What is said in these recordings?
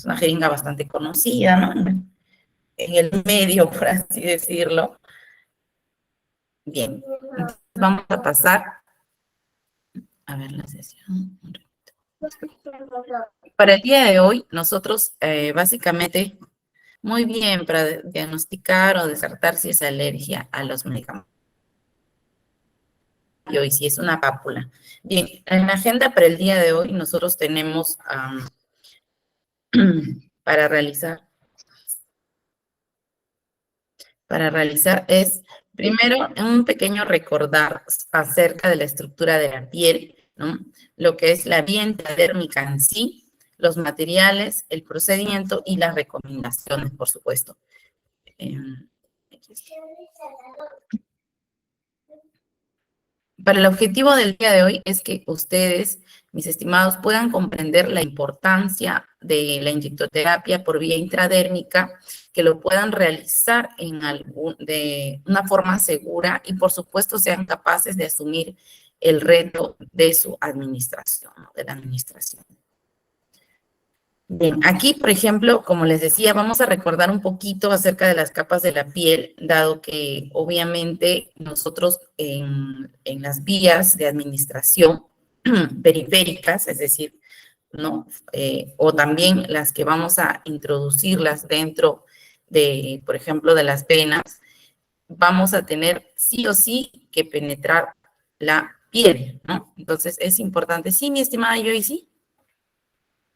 Es una jeringa bastante conocida, ¿no? En el medio, por así decirlo. Bien, entonces vamos a pasar a ver la sesión. Para el día de hoy, nosotros básicamente, muy bien, para diagnosticar o descartar si es alergia a los medicamentos y hoy si es una pápula. Bien, en la agenda para el día de hoy nosotros tenemos para realizar es, primero, un pequeño recordar acerca de la estructura de la piel, ¿no? Lo que es la vía intradérmica en sí, los materiales, el procedimiento y las recomendaciones, por supuesto. Para el objetivo del día de hoy es que ustedes, mis estimados, puedan comprender la importancia de la inyectoterapia por vía intradérmica, que lo puedan realizar de una forma segura y, por supuesto, sean capaces de asumir el reto de su administración, de la administración. Bien, aquí, por ejemplo, como les decía, vamos a recordar un poquito acerca de las capas de la piel, dado que obviamente nosotros en las vías de administración periféricas, es decir, ¿no? O también las que vamos a introducirlas dentro de, por ejemplo, de las venas, vamos a tener sí o sí que penetrar la piel, ¿no? Entonces es importante. Sí, mi estimada Joyce,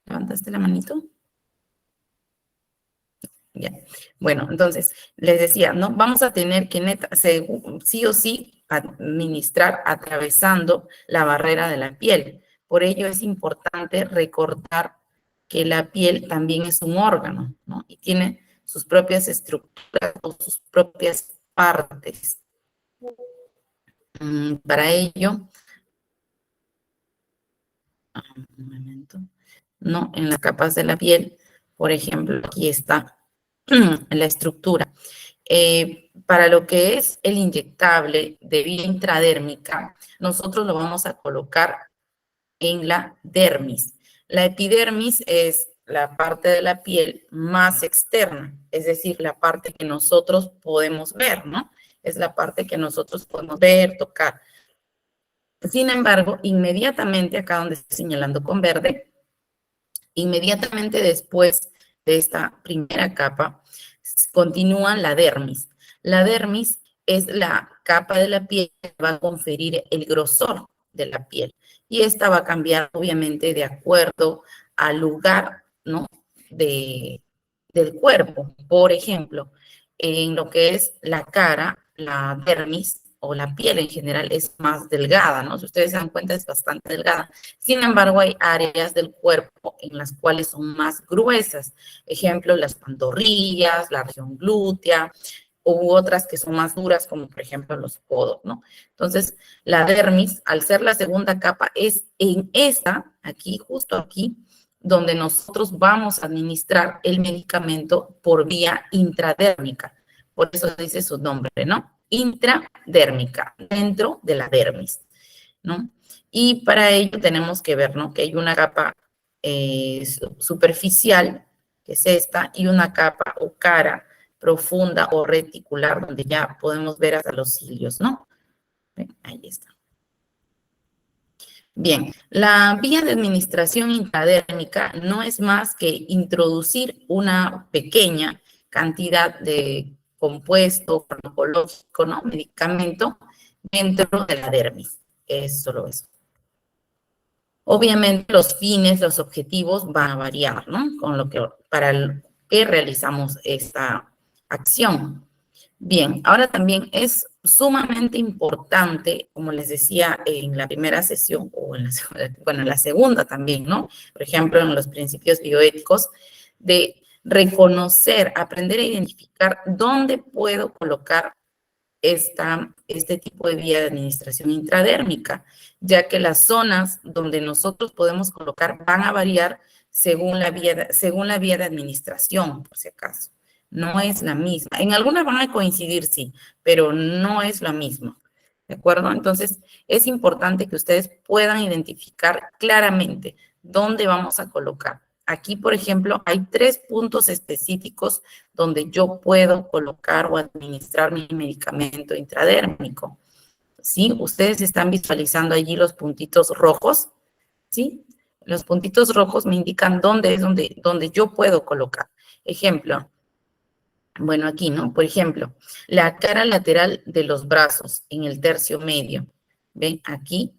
¿levantaste la manito? Ya. Bueno, entonces, les decía, ¿no? Vamos a tener que sí o sí administrar atravesando la barrera de la piel. Por ello es importante recordar que la piel también es un órgano, ¿no? Y tiene sus propias estructuras o sus propias partes. Para ello, un momento, ¿no? En las capas de la piel, por ejemplo, aquí está la estructura. Para lo que es el inyectable de vía intradérmica, nosotros lo vamos a colocar en la dermis. La epidermis es la parte de la piel más externa, es decir, la parte que nosotros podemos ver, ¿no? Es la parte que nosotros podemos ver, tocar. Sin embargo, inmediatamente, acá donde estoy señalando con verde, inmediatamente después de esta primera capa, continúa la dermis. La dermis es la capa de la piel que va a conferir el grosor de la piel. Y esta va a cambiar, obviamente, de acuerdo al lugar, ¿no? Del cuerpo. Por ejemplo, en lo que es la cara, la dermis o la piel en general es más delgada, ¿no? Si ustedes se dan cuenta, es bastante delgada. Sin embargo, hay áreas del cuerpo en las cuales son más gruesas. Ejemplo, las pantorrillas, la región glútea, u otras que son más duras, como por ejemplo los codos, ¿no? Entonces, la dermis, al ser la segunda capa, es en esta, aquí, justo aquí, donde nosotros vamos a administrar el medicamento por vía intradérmica. Por eso dice su nombre, ¿no? Intradérmica, dentro de la dermis, ¿no? Y para ello tenemos que ver, ¿no? Que hay una capa superficial, que es esta, y una capa o cara profunda o reticular, donde ya podemos ver hasta los cilios, ¿no? Ven, ahí está. Bien, la vía de administración intradérmica no es más que introducir una pequeña cantidad de compuesto farmacológico, ¿no? Medicamento dentro de la dermis. Es solo eso. Obviamente los fines, los objetivos van a variar, ¿no? Para el que realizamos esta acción. Bien, ahora también es sumamente importante, como les decía en la primera sesión, o en la segunda también, ¿no? Por ejemplo, en los principios bioéticos, de reconocer, aprender a identificar dónde puedo colocar este tipo de vía de administración intradérmica, ya que las zonas donde nosotros podemos colocar van a variar según la vía de administración, por si acaso. No es la misma. En algunas van a coincidir, sí, pero no es la misma. ¿De acuerdo? Entonces, es importante que ustedes puedan identificar claramente dónde vamos a colocar. aquí, por ejemplo, hay 3 puntos específicos donde yo puedo colocar o administrar mi medicamento intradérmico. ¿Sí? Ustedes están visualizando allí los puntitos rojos, ¿sí? Los puntitos rojos me indican dónde es donde yo puedo colocar. Ejemplo, bueno, aquí, ¿no? Por ejemplo, la cara lateral de los brazos en el tercio medio. ¿Ven? Aquí,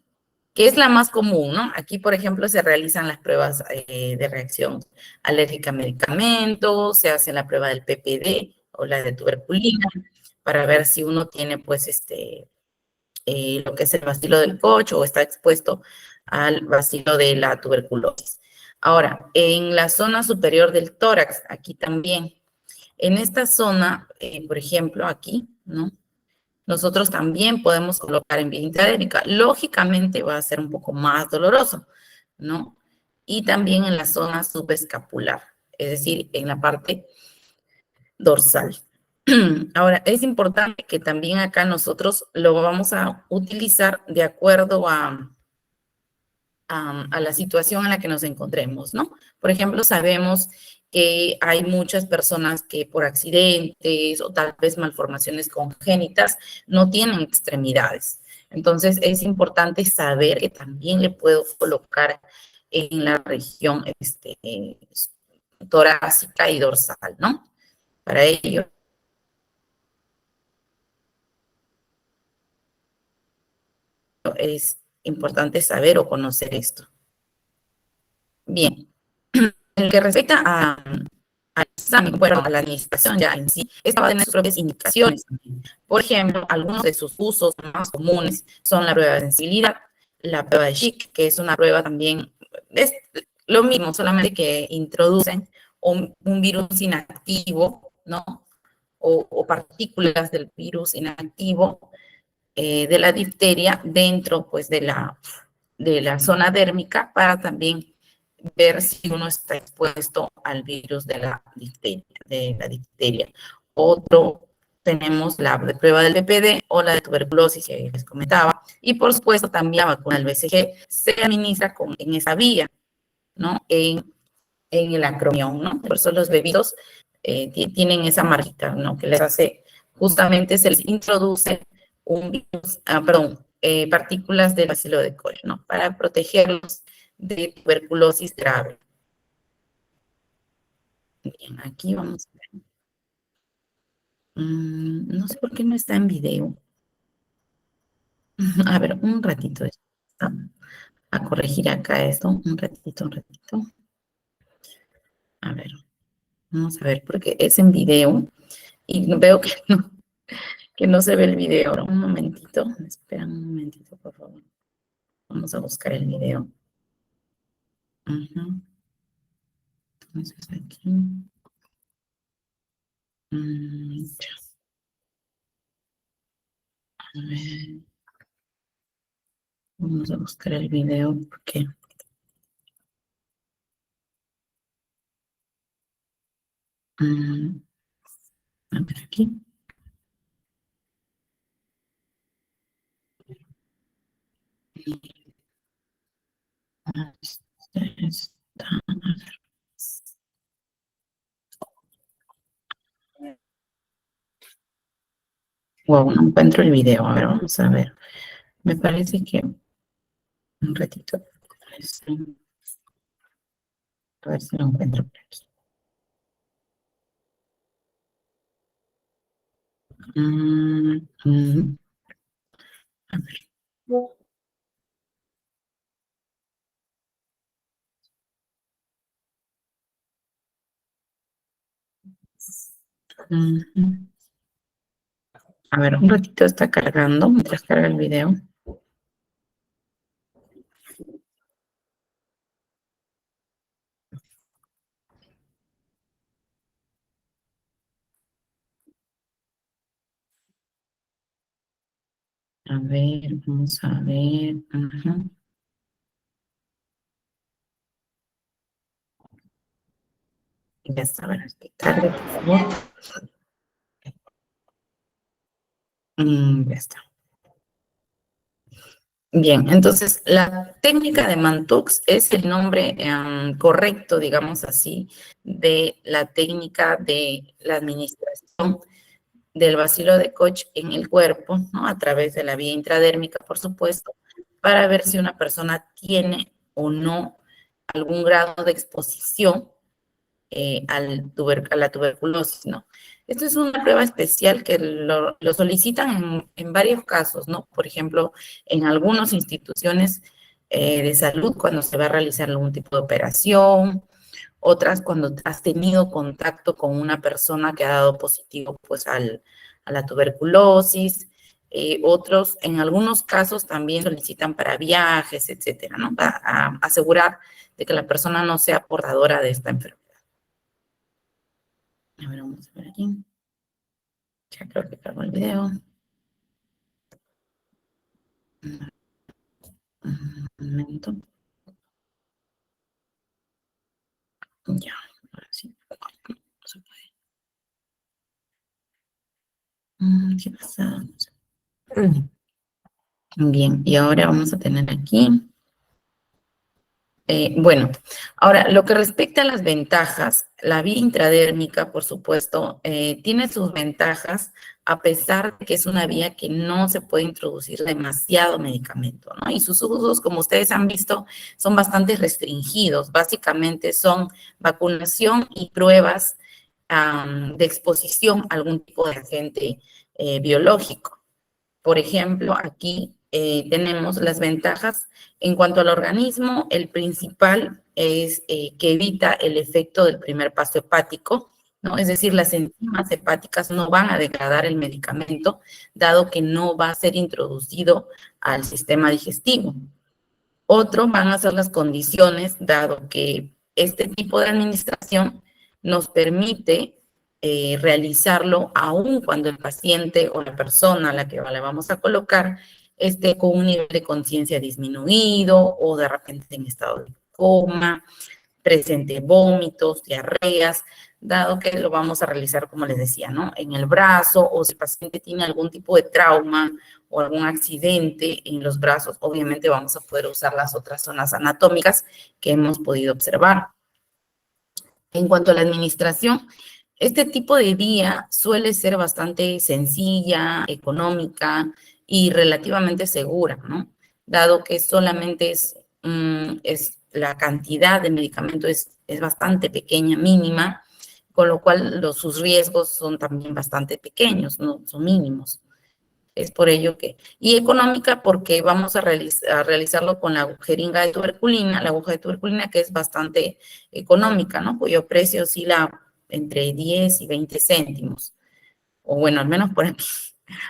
que es la más común, ¿no? Aquí, por ejemplo, se realizan las pruebas de reacción alérgica a medicamentos, se hace la prueba del PPD o la de tuberculina para ver si uno tiene, pues, lo que es el bacilo del Koch o está expuesto al bacilo de la tuberculosis. Ahora, en la zona superior del tórax, aquí también, en esta zona, por ejemplo, aquí, ¿no? Nosotros también podemos colocar en vía intradérmica. Lógicamente va a ser un poco más doloroso, ¿no? Y también en la zona subescapular, es decir, en la parte dorsal. Ahora, es importante que también acá nosotros lo vamos a utilizar de acuerdo a la situación en la que nos encontremos, ¿no? Por ejemplo, sabemos que hay muchas personas que por accidentes o tal vez malformaciones congénitas no tienen extremidades. Entonces, es importante saber que también le puedo colocar en la región torácica y dorsal, ¿no? Para ello es importante saber o conocer esto. Bien, en lo que respecta al examen, bueno, a la administración ya en sí, esta va a tener sus propias indicaciones. Por ejemplo, algunos de sus usos más comunes son la prueba de sensibilidad, la prueba de Schick, que es una prueba también, es lo mismo, solamente que introducen un virus inactivo, ¿no? O partículas del virus inactivo de la difteria dentro, pues, de la zona dérmica para también ver si uno está expuesto al virus de la difteria. Otro, tenemos la prueba del BPD o la de tuberculosis que les comentaba. Y por supuesto también la vacuna del BCG se administra en esa vía, ¿no? En el acromión, ¿no? Por eso los bebidos tienen esa marquita, ¿no? Que les hace, justamente se les introduce un virus, perdón, partículas del bacilo de Koch, ¿no? Para protegerlos de tuberculosis grave. Bien, aquí vamos a ver. No sé por qué no está en video. A ver, un ratito. A corregir acá esto. Un ratito, un ratito. A ver, vamos a ver, porque es en video y veo que no se ve el video. Un momentito. Espera un momentito, por favor. Vamos a buscar el video. Entonces aquí. Ya. A ver. Vamos a buscar el video porque. A ver aquí. Wow, no encuentro el video. A ver, vamos a ver. Me parece que un ratito. A ver si lo encuentro por aquí. A ver. A ver, un ratito está cargando mientras carga el video. A ver, vamos a ver. Ya está, a ver, que cargue, por favor. Ya está. Bien, entonces la técnica de Mantoux es el nombre correcto, digamos así, de la técnica de la administración del bacilo de Koch en el cuerpo, ¿no? A través de la vía intradérmica, por supuesto, para ver si una persona tiene o no algún grado de exposición a la tuberculosis, ¿no? Esto es una prueba especial que lo solicitan en varios casos, ¿no? Por ejemplo, en algunas instituciones de salud cuando se va a realizar algún tipo de operación, otras cuando has tenido contacto con una persona que ha dado positivo pues a la tuberculosis, otros en algunos casos también solicitan para viajes, etcétera, ¿no? Para asegurar de que la persona no sea portadora de esta enfermedad. A ver, vamos a ver aquí. Ya creo que cargó el video. Un momento. Ya, ahora sí. No se puede. ¿Qué pasa? Bien, y ahora vamos a tener aquí. Bueno, ahora, lo que respecta a las ventajas, la vía intradérmica, por supuesto, tiene sus ventajas a pesar de que es una vía que no se puede introducir demasiado medicamento, ¿no? Y sus usos, como ustedes han visto, son bastante restringidos. Básicamente son vacunación y pruebas de exposición a algún tipo de agente biológico. Por ejemplo, aquí tenemos las ventajas en cuanto al organismo. El principal es que evita el efecto del primer paso hepático, ¿no? Es decir, las enzimas hepáticas no van a degradar el medicamento, dado que no va a ser introducido al sistema digestivo. Otro van a ser las condiciones, dado que este tipo de administración nos permite realizarlo aún cuando el paciente o la persona a la que le vamos a colocar esté con un nivel de conciencia disminuido o de repente en estado de coma, presente vómitos, diarreas, dado que lo vamos a realizar, como les decía, ¿no? En el brazo, o si el paciente tiene algún tipo de trauma o algún accidente en los brazos, obviamente vamos a poder usar las otras zonas anatómicas que hemos podido observar. En cuanto a la administración, este tipo de vía suele ser bastante sencilla, económica y relativamente segura, ¿no? Dado que solamente es la cantidad de medicamento es bastante pequeña, mínima, con lo cual sus riesgos son también bastante pequeños, ¿no? Son mínimos. Es por ello que, y económica porque vamos a realizarlo con la jeringa de tuberculina, la aguja de tuberculina que es bastante económica, ¿no? Cuyo precio oscila entre 10 y 20 céntimos, o bueno, al menos por aquí,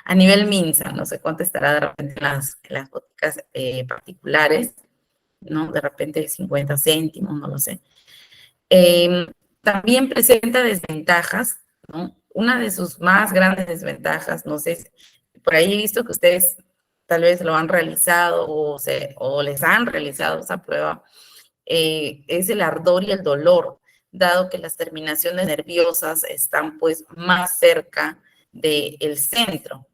a nivel MINSA, no sé cuánto estará de repente en las boticas particulares, ¿no? De repente 50 céntimos, no lo sé. También presenta desventajas, ¿no? Una de sus más grandes desventajas, no sé, por ahí he visto que ustedes tal vez lo han realizado o les han realizado esa prueba, es el ardor y el dolor, dado que las terminaciones nerviosas están pues más cerca del centro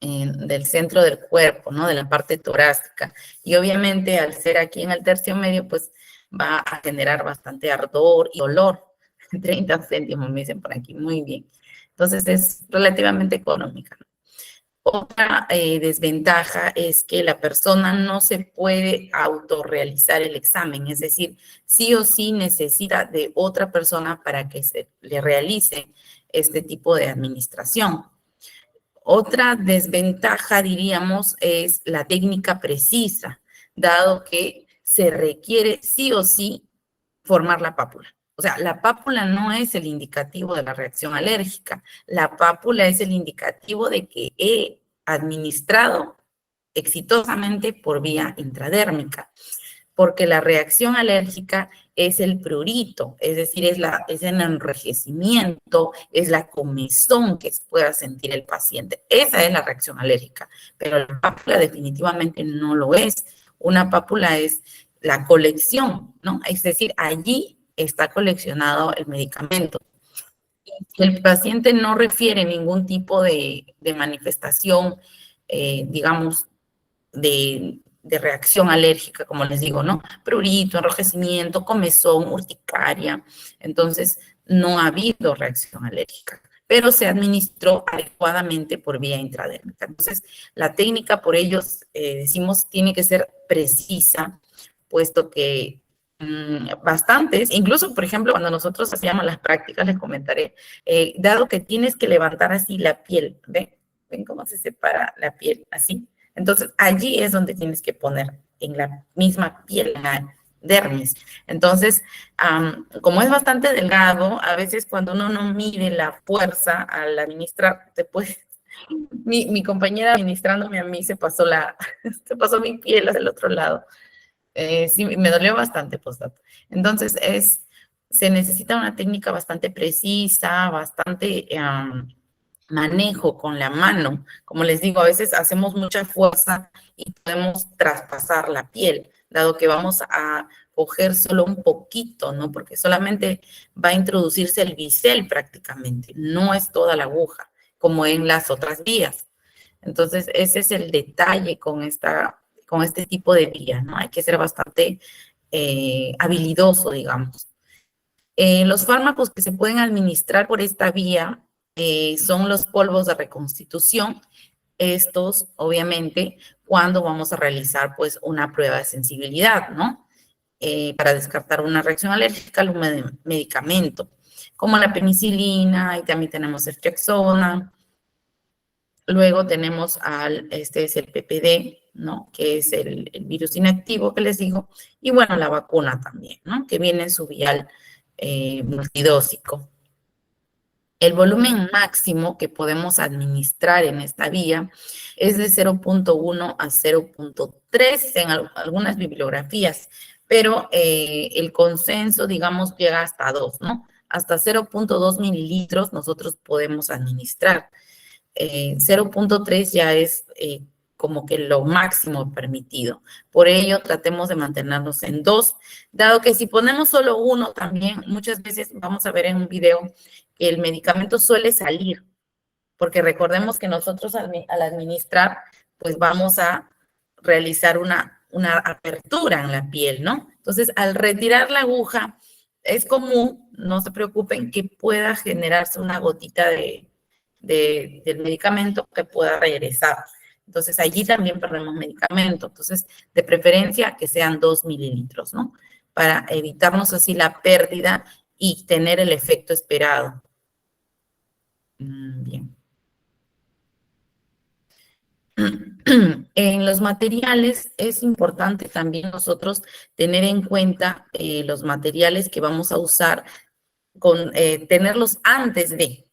del cuerpo, ¿no? De la parte torácica. Y obviamente al ser aquí en el tercio medio, pues va a generar bastante ardor y dolor. 30 céntimos me dicen por aquí, muy bien. Entonces es relativamente económica. Otra desventaja es que la persona no se puede autorrealizar el examen, es decir, sí o sí necesita de otra persona para que se le realice este tipo de administración. Otra desventaja, diríamos, es la técnica precisa, dado que se requiere sí o sí formar la pápula. O sea, la pápula no es el indicativo de la reacción alérgica, la pápula es el indicativo de que he administrado exitosamente por vía intradérmica, porque la reacción alérgica es el prurito, es decir, es el enrojecimiento, es la comezón que pueda sentir el paciente. Esa es la reacción alérgica, pero la pápula definitivamente no lo es. Una pápula es la colección, ¿no? Es decir, allí está coleccionado el medicamento. Si el paciente no refiere ningún tipo de manifestación, digamos, de reacción alérgica, como les digo, ¿no? Prurito, enrojecimiento, comezón, urticaria. Entonces, no ha habido reacción alérgica, pero se administró adecuadamente por vía intradérmica. Entonces, la técnica, por ellos, decimos, tiene que ser precisa, puesto que bastantes, incluso, por ejemplo, cuando nosotros hacíamos las prácticas, les comentaré, dado que tienes que levantar así la piel, ¿ven? ¿Ven cómo se separa la piel? Así. Entonces, allí es donde tienes que poner, en la misma piel, en la dermis. Entonces, como es bastante delgado, a veces cuando uno no mide la fuerza al administrar, te puedes... Mi compañera administrándome a mí se pasó se pasó mi piel hacia el otro lado. Sí, me dolió bastante postdata. Entonces, se necesita una técnica bastante precisa, bastante manejo con la mano. Como les digo, a veces hacemos mucha fuerza y podemos traspasar la piel, dado que vamos a coger solo un poquito, ¿no? Porque solamente va a introducirse el bisel prácticamente, no es toda la aguja, como en las otras vías. Entonces, ese es el detalle con este tipo de vía, ¿no? Hay que ser bastante habilidoso, digamos. Los fármacos que se pueden administrar por esta vía son los polvos de reconstitución. Estos, obviamente, cuando vamos a realizar, pues, una prueba de sensibilidad, ¿no? Para descartar una reacción alérgica a algún medicamento, como la penicilina, y también tenemos ceftriaxona. Luego tenemos este es el PPD, ¿no? Que es el virus inactivo que les digo. Y bueno, la vacuna también, ¿no? Que viene en su vial multidósico. El volumen máximo que podemos administrar en esta vía es de 0.1 a 0.3 en algunas bibliografías, pero el consenso, digamos, llega hasta 2, ¿no? Hasta 0.2 mililitros nosotros podemos administrar. 0.3 ya es como que lo máximo permitido. Por ello, tratemos de mantenernos en 2, dado que si ponemos solo 1 también, muchas veces vamos a ver en un video que el medicamento suele salir, porque recordemos que nosotros al administrar, pues vamos a realizar una apertura en la piel, ¿no? Entonces, al retirar la aguja, es común, no se preocupen, que pueda generarse una gotita del medicamento que pueda regresar. Entonces, allí también perdemos medicamento. Entonces, de preferencia que sean 2 mililitros, ¿no? Para evitarnos así la pérdida y tener el efecto esperado. Bien. En los materiales es importante también nosotros tener en cuenta los materiales que vamos a usar, tenerlos antes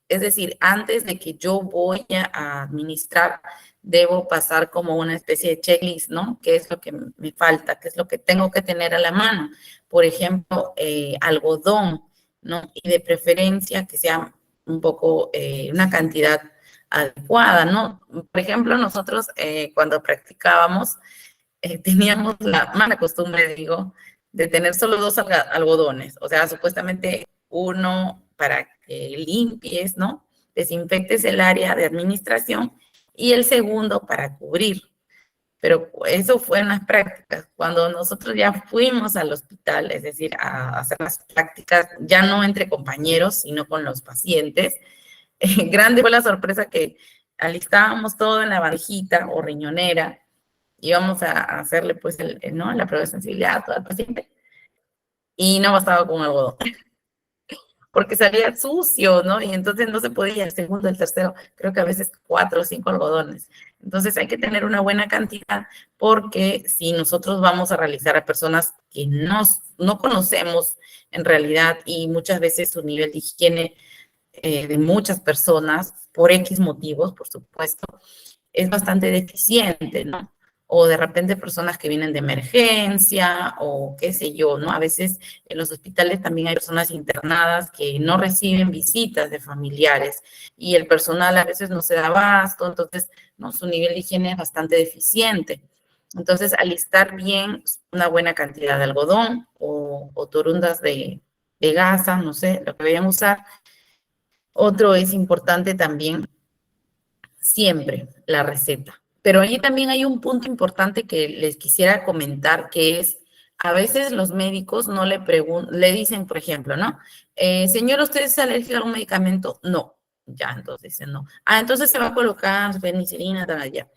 es decir, antes de que yo voy a administrar, debo pasar como una especie de checklist, ¿no? ¿Qué es lo que me falta? ¿Qué es lo que tengo que tener a la mano? Por ejemplo, algodón, ¿no? Y de preferencia que sea un poco, una cantidad adecuada, ¿no? Por ejemplo, nosotros cuando practicábamos, teníamos la mala costumbre, digo, de tener solo 2 algodones, o sea, supuestamente uno para que limpies, ¿no? Desinfectes el área de administración y el segundo para cubrir. Pero eso fue en las prácticas. Cuando nosotros ya fuimos al hospital, es decir, a hacer las prácticas, ya no entre compañeros, sino con los pacientes, grande fue la sorpresa que alistábamos todo en la bandejita o riñonera, íbamos a hacerle pues ¿no? La prueba de sensibilidad a todo el paciente y no bastaba con algodón porque salía sucio, ¿no? Y entonces no se podía, el segundo, el tercero, creo que a veces 4 o 5 algodones. Entonces hay que tener una buena cantidad porque si nosotros vamos a realizar a personas que no conocemos en realidad y muchas veces su nivel de higiene de muchas personas, por X motivos, por supuesto, es bastante deficiente, ¿no? O de repente personas que vienen de emergencia o qué sé yo, ¿no? A veces en los hospitales también hay personas internadas que no reciben visitas de familiares y el personal a veces no se da abasto, entonces, ¿no? Su nivel de higiene es bastante deficiente. Entonces, alistar bien una buena cantidad de algodón o torundas de gasa, no sé, lo que vayan a usar. Otro es importante también siempre la receta, Pero ahí también hay un punto importante que les quisiera comentar, que es, a veces los médicos no le dicen, por ejemplo, ¿no? Señor, ¿usted es alérgico a algún medicamento? No. Ya, entonces dicen no. Ah, entonces se va a colocar penicilina, ya,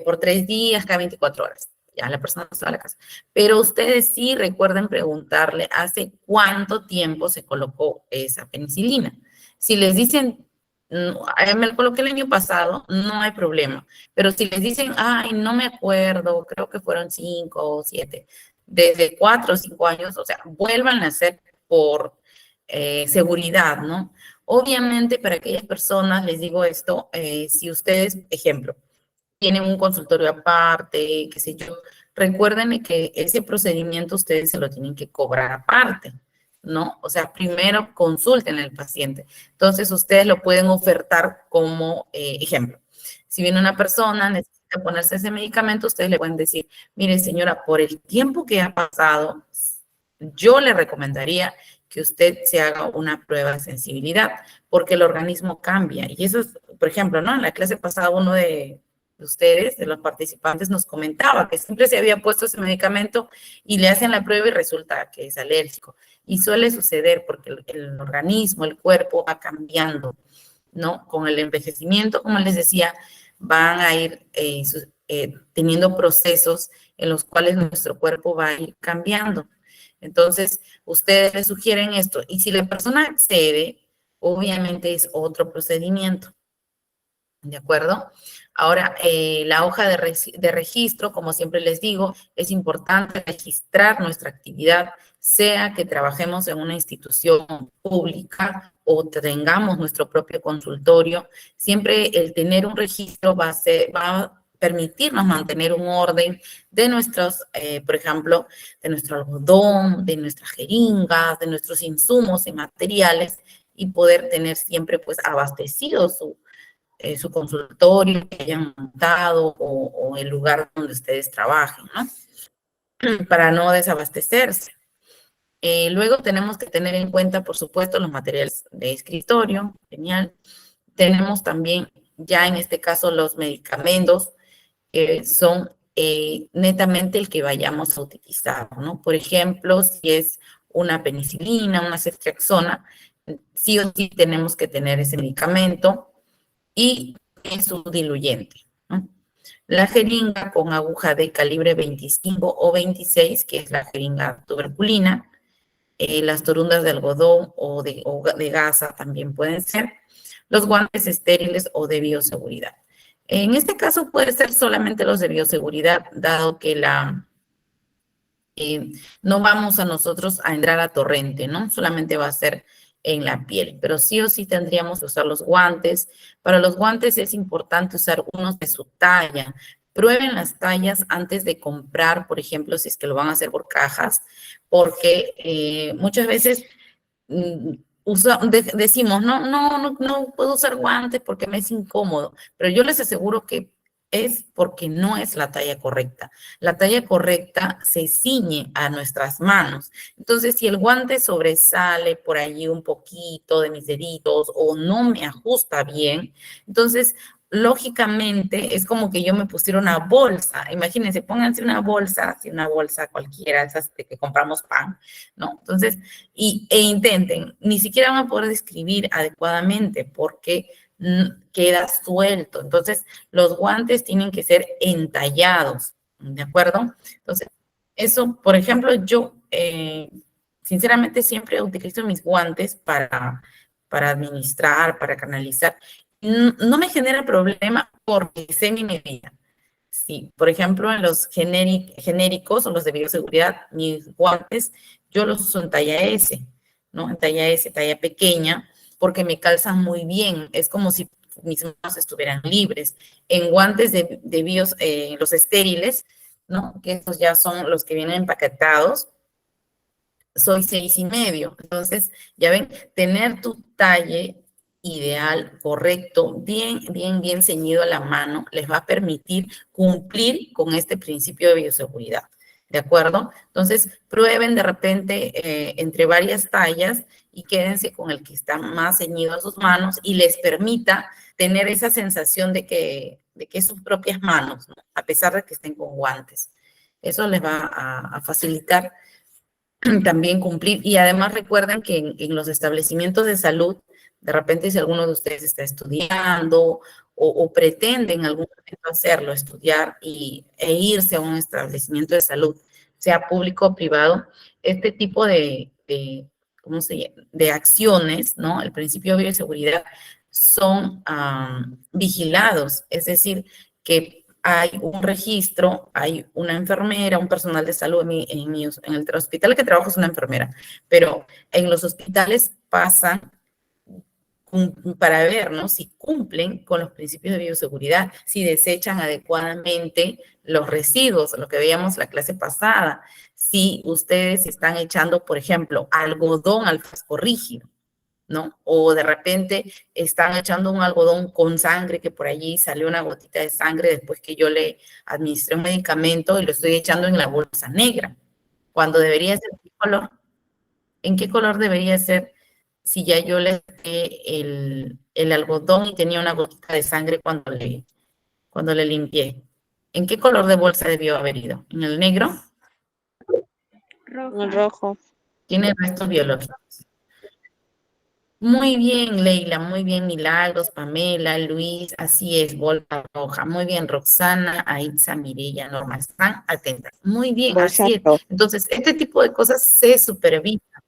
por 3 días, cada 24 horas. Ya, la persona se va a la casa. Pero ustedes sí recuerden preguntarle hace cuánto tiempo se colocó esa penicilina. Si les dicen, me lo coloqué el año pasado, no hay problema. Pero si les dicen, ay, no me acuerdo, creo que fueron 5 o 7, desde 4 o 5 años, o sea, vuelvan a hacer por seguridad, ¿no? Obviamente, para aquellas personas, les digo esto, si ustedes, ejemplo, tienen un consultorio aparte, qué sé yo, recuerden que ese procedimiento ustedes se lo tienen que cobrar aparte, ¿no? O sea, primero consulten al paciente. Entonces, ustedes lo pueden ofertar como ejemplo. Si viene una persona, necesita ponerse ese medicamento, ustedes le pueden decir, mire, señora, por el tiempo que ha pasado, yo le recomendaría que usted se haga una prueba de sensibilidad, porque el organismo cambia. Y eso es, por ejemplo, ¿no? En la clase pasada uno de ustedes, de los participantes, nos comentaba que siempre se había puesto ese medicamento y le hacen la prueba y resulta que es alérgico. Y suele suceder porque el organismo, el cuerpo va cambiando, ¿no? Con el envejecimiento, como les decía, van a ir teniendo procesos en los cuales nuestro cuerpo va a ir cambiando. Entonces, ustedes le sugieren esto. Y si la persona accede, obviamente es otro procedimiento. ¿De acuerdo? Ahora, la hoja de registro, como siempre les digo, es importante registrar nuestra actividad, sea que trabajemos en una institución pública o tengamos nuestro propio consultorio. Siempre el tener un registro va a permitirnos mantener un orden de nuestros, por ejemplo, de nuestro algodón, de nuestras jeringas, de nuestros insumos y materiales y poder tener siempre pues abastecido su consultorio que hayan montado o el lugar donde ustedes trabajen, ¿no? Para no desabastecerse. Luego tenemos que tener en cuenta, por supuesto, los materiales de escritorio, genial. Tenemos también, ya en este caso, los medicamentos, que son netamente el que vayamos a utilizar, ¿no? Por ejemplo, si es una penicilina, una ceftriaxona, sí o sí tenemos que tener ese medicamento y en su diluyente, ¿no? La jeringa con aguja de calibre 25 o 26, que es la jeringa tuberculina, las torundas de algodón o de gasa también pueden ser, los guantes estériles o de bioseguridad. En este caso puede ser solamente los de bioseguridad, dado que no vamos a nosotros a entrar a torrente, ¿no? Solamente va a ser en la piel, pero sí o sí tendríamos que usar los guantes. Para los guantes es importante usar unos de su talla. Prueben las tallas antes de comprar, por ejemplo, si es que lo van a hacer por cajas, porque muchas veces decimos, no puedo usar guantes porque me es incómodo, pero yo les aseguro que es porque no es la talla correcta. La talla correcta se ciñe a nuestras manos. Entonces, si el guante sobresale por allí un poquito de mis deditos o no me ajusta bien, entonces, lógicamente, es como que yo me pusiera una bolsa. Imagínense, pónganse una bolsa, así una bolsa cualquiera, esas de que compramos pan, ¿no? Entonces, e intenten, ni siquiera van a poder describir adecuadamente porque queda suelto. Entonces, los guantes tienen que ser entallados, ¿de acuerdo? Entonces, eso, por ejemplo, yo sinceramente siempre utilizo mis guantes para administrar, para canalizar. No me genera problema porque sé mi medida. Sí, por ejemplo, en los genéricos o los de bioseguridad, mis guantes, yo los uso en talla S, ¿no? En talla S, talla pequeña, porque me calzan muy bien. Es como si mis manos estuvieran libres. En guantes de bios, los estériles, ¿no? Que estos ya son los que vienen empaquetados, soy 6,5. Entonces, ya ven, tener tu talle ideal, correcto, bien ceñido a la mano, les va a permitir cumplir con este principio de bioseguridad. ¿de acuerdo? Entonces, prueben de repente entre varias tallas y quédense con el que está más ceñido a sus manos y les permita tener esa sensación de que es sus propias manos, ¿no? A pesar de que estén con guantes. Eso les va a facilitar también cumplir. Y además recuerden que en los establecimientos de salud, de repente si alguno de ustedes está estudiando o pretende en algún momento hacerlo, estudiar e irse a un establecimiento de salud, sea público o privado, este tipo ¿cómo se llama? De acciones, ¿no? El principio de bioseguridad son vigilados, es decir, que hay un registro, hay una enfermera, un personal de salud, en el hospital que trabajo es una enfermera, pero en los hospitales pasan para ver, ¿no? Si cumplen con los principios de bioseguridad, si desechan adecuadamente los residuos, lo que veíamos la clase pasada, si ustedes están echando, por ejemplo, algodón al frasco rígido, ¿no? O de repente están echando un algodón con sangre, que por allí salió una gotita de sangre después que yo le administré un medicamento y lo estoy echando en la bolsa negra, cuando debería ser ¿qué color? ¿En qué color debería ser si ya yo le saqué el algodón y tenía una gotita de sangre cuando le limpié? ¿En qué color de bolsa debió haber ido? ¿En el negro? Rojo. Rojo. Tiene restos biológicos. Muy bien, Leila, muy bien, Milagros, Pamela, Luis, así es, bolsa roja. Muy bien, Roxana, Aitza, Mirella, Norma, están atentas. Muy bien, Bolsa así es. roja. Entonces, este tipo de cosas se supervisan.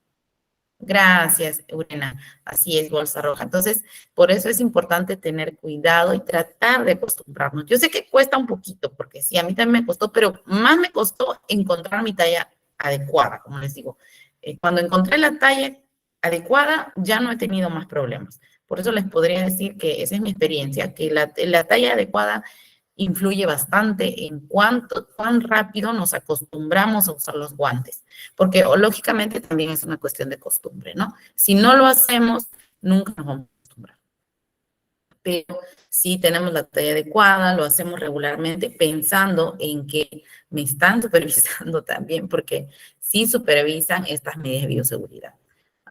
Gracias, Urena. Así es, bolsa roja. Entonces, por eso es importante tener cuidado y tratar de acostumbrarnos. Yo sé que cuesta un poquito, porque sí, a mí también me costó, pero más me costó encontrar mi talla adecuada, como les digo. Cuando encontré la talla adecuada, ya no he tenido más problemas. Por eso les podría decir que esa es mi experiencia, que la talla adecuada influye bastante en cuán rápido nos acostumbramos a usar los guantes, porque lógicamente también es una cuestión de costumbre, ¿no? Si no lo hacemos, nunca nos vamos a acostumbrar. Pero si tenemos la talla adecuada, lo hacemos regularmente pensando en que me están supervisando también, porque sí supervisan estas medidas de bioseguridad.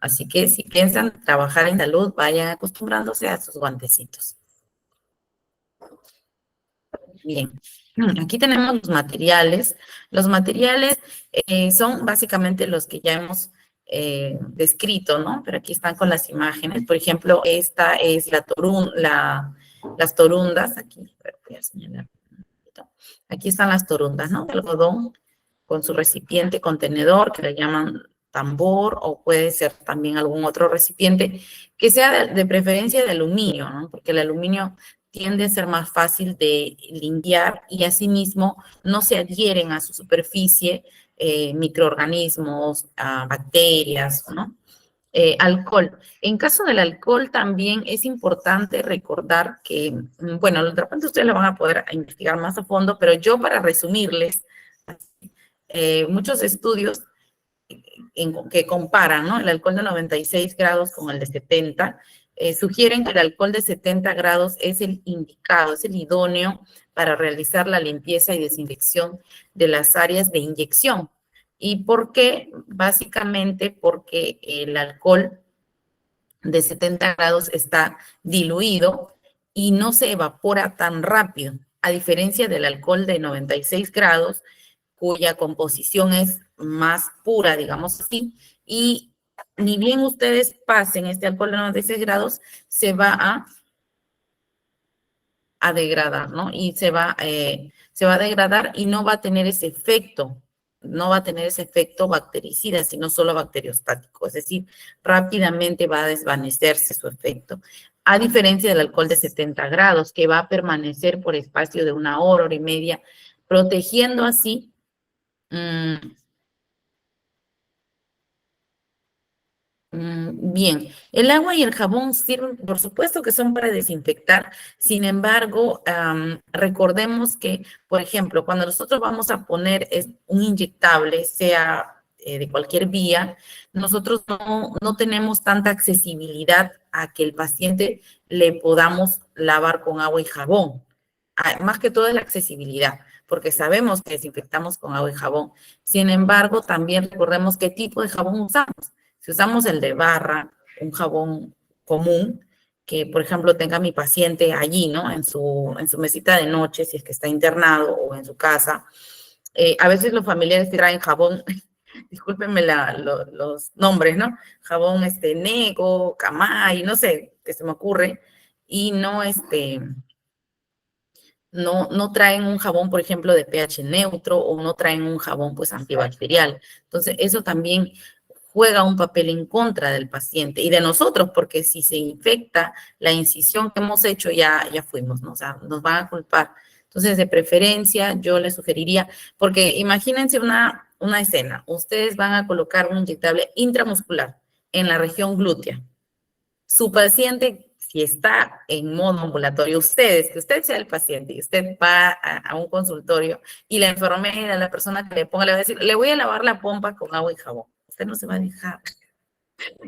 Así que si piensan trabajar en salud, vayan acostumbrándose a sus guantecitos. Bien, aquí tenemos los materiales. Los materiales son básicamente los que ya hemos descrito, ¿no? Pero aquí están con las imágenes. Por ejemplo, esta es las torundas. Aquí, voy a señalar. Aquí están las torundas, ¿no? De algodón con su recipiente contenedor, que le llaman tambor, o puede ser también algún otro recipiente, que sea de preferencia de aluminio, ¿no? Porque el aluminio tiende a ser más fácil de limpiar y asimismo no se adhieren a su superficie microorganismos, bacterias, ¿no? Alcohol. En caso del alcohol también es importante recordar que, bueno, de repente ustedes lo van a poder investigar más a fondo, pero yo para resumirles, muchos estudios que comparan, ¿no? El alcohol de 96 grados con el de 70, sugieren que el alcohol de 70 grados es el indicado, es el idóneo para realizar la limpieza y desinfección de las áreas de inyección. ¿Y por qué? Básicamente porque el alcohol de 70 grados está diluido y no se evapora tan rápido, a diferencia del alcohol de 96 grados, cuya composición es más pura, digamos así, y ni bien ustedes pasen este alcohol de 96 grados, se va a degradar, ¿no? Y se va a degradar y no va a tener ese efecto, no va a tener ese efecto bactericida, sino solo bacteriostático, es decir, rápidamente va a desvanecerse su efecto. A diferencia del alcohol de 70 grados, que va a permanecer por espacio de 1 hora, hora y media, protegiendo así bien, el agua y el jabón sirven, por supuesto que son para desinfectar, sin embargo, recordemos que, por ejemplo, cuando nosotros vamos a poner un inyectable, sea de cualquier vía, nosotros no tenemos tanta accesibilidad a que el paciente le podamos lavar con agua y jabón. Más que todo es la accesibilidad, porque sabemos que desinfectamos con agua y jabón. Sin embargo, también recordemos qué tipo de jabón usamos. Si usamos el de barra, un jabón común, que por ejemplo tenga mi paciente allí, ¿no? En su mesita de noche, si es que está internado o en su casa. A veces los familiares traen jabón, discúlpenme los nombres, ¿no? Jabón Nego, Camay, no sé, qué se me ocurre, y no traen un jabón, por ejemplo, de pH neutro o no traen un jabón, pues, antibacterial. Entonces, eso también juega un papel en contra del paciente y de nosotros, porque si se infecta la incisión que hemos hecho, ya fuimos, ¿no? O sea, nos van a culpar. Entonces, de preferencia, yo les sugeriría, porque imagínense una escena, ustedes van a colocar un inyectable intramuscular en la región glútea. Su paciente, si está en modo ambulatorio, que usted sea el paciente y usted va a un consultorio y la enfermera, la persona que le ponga, le va a decir, le voy a lavar la pompa con agua y jabón. Usted no se va a dejar.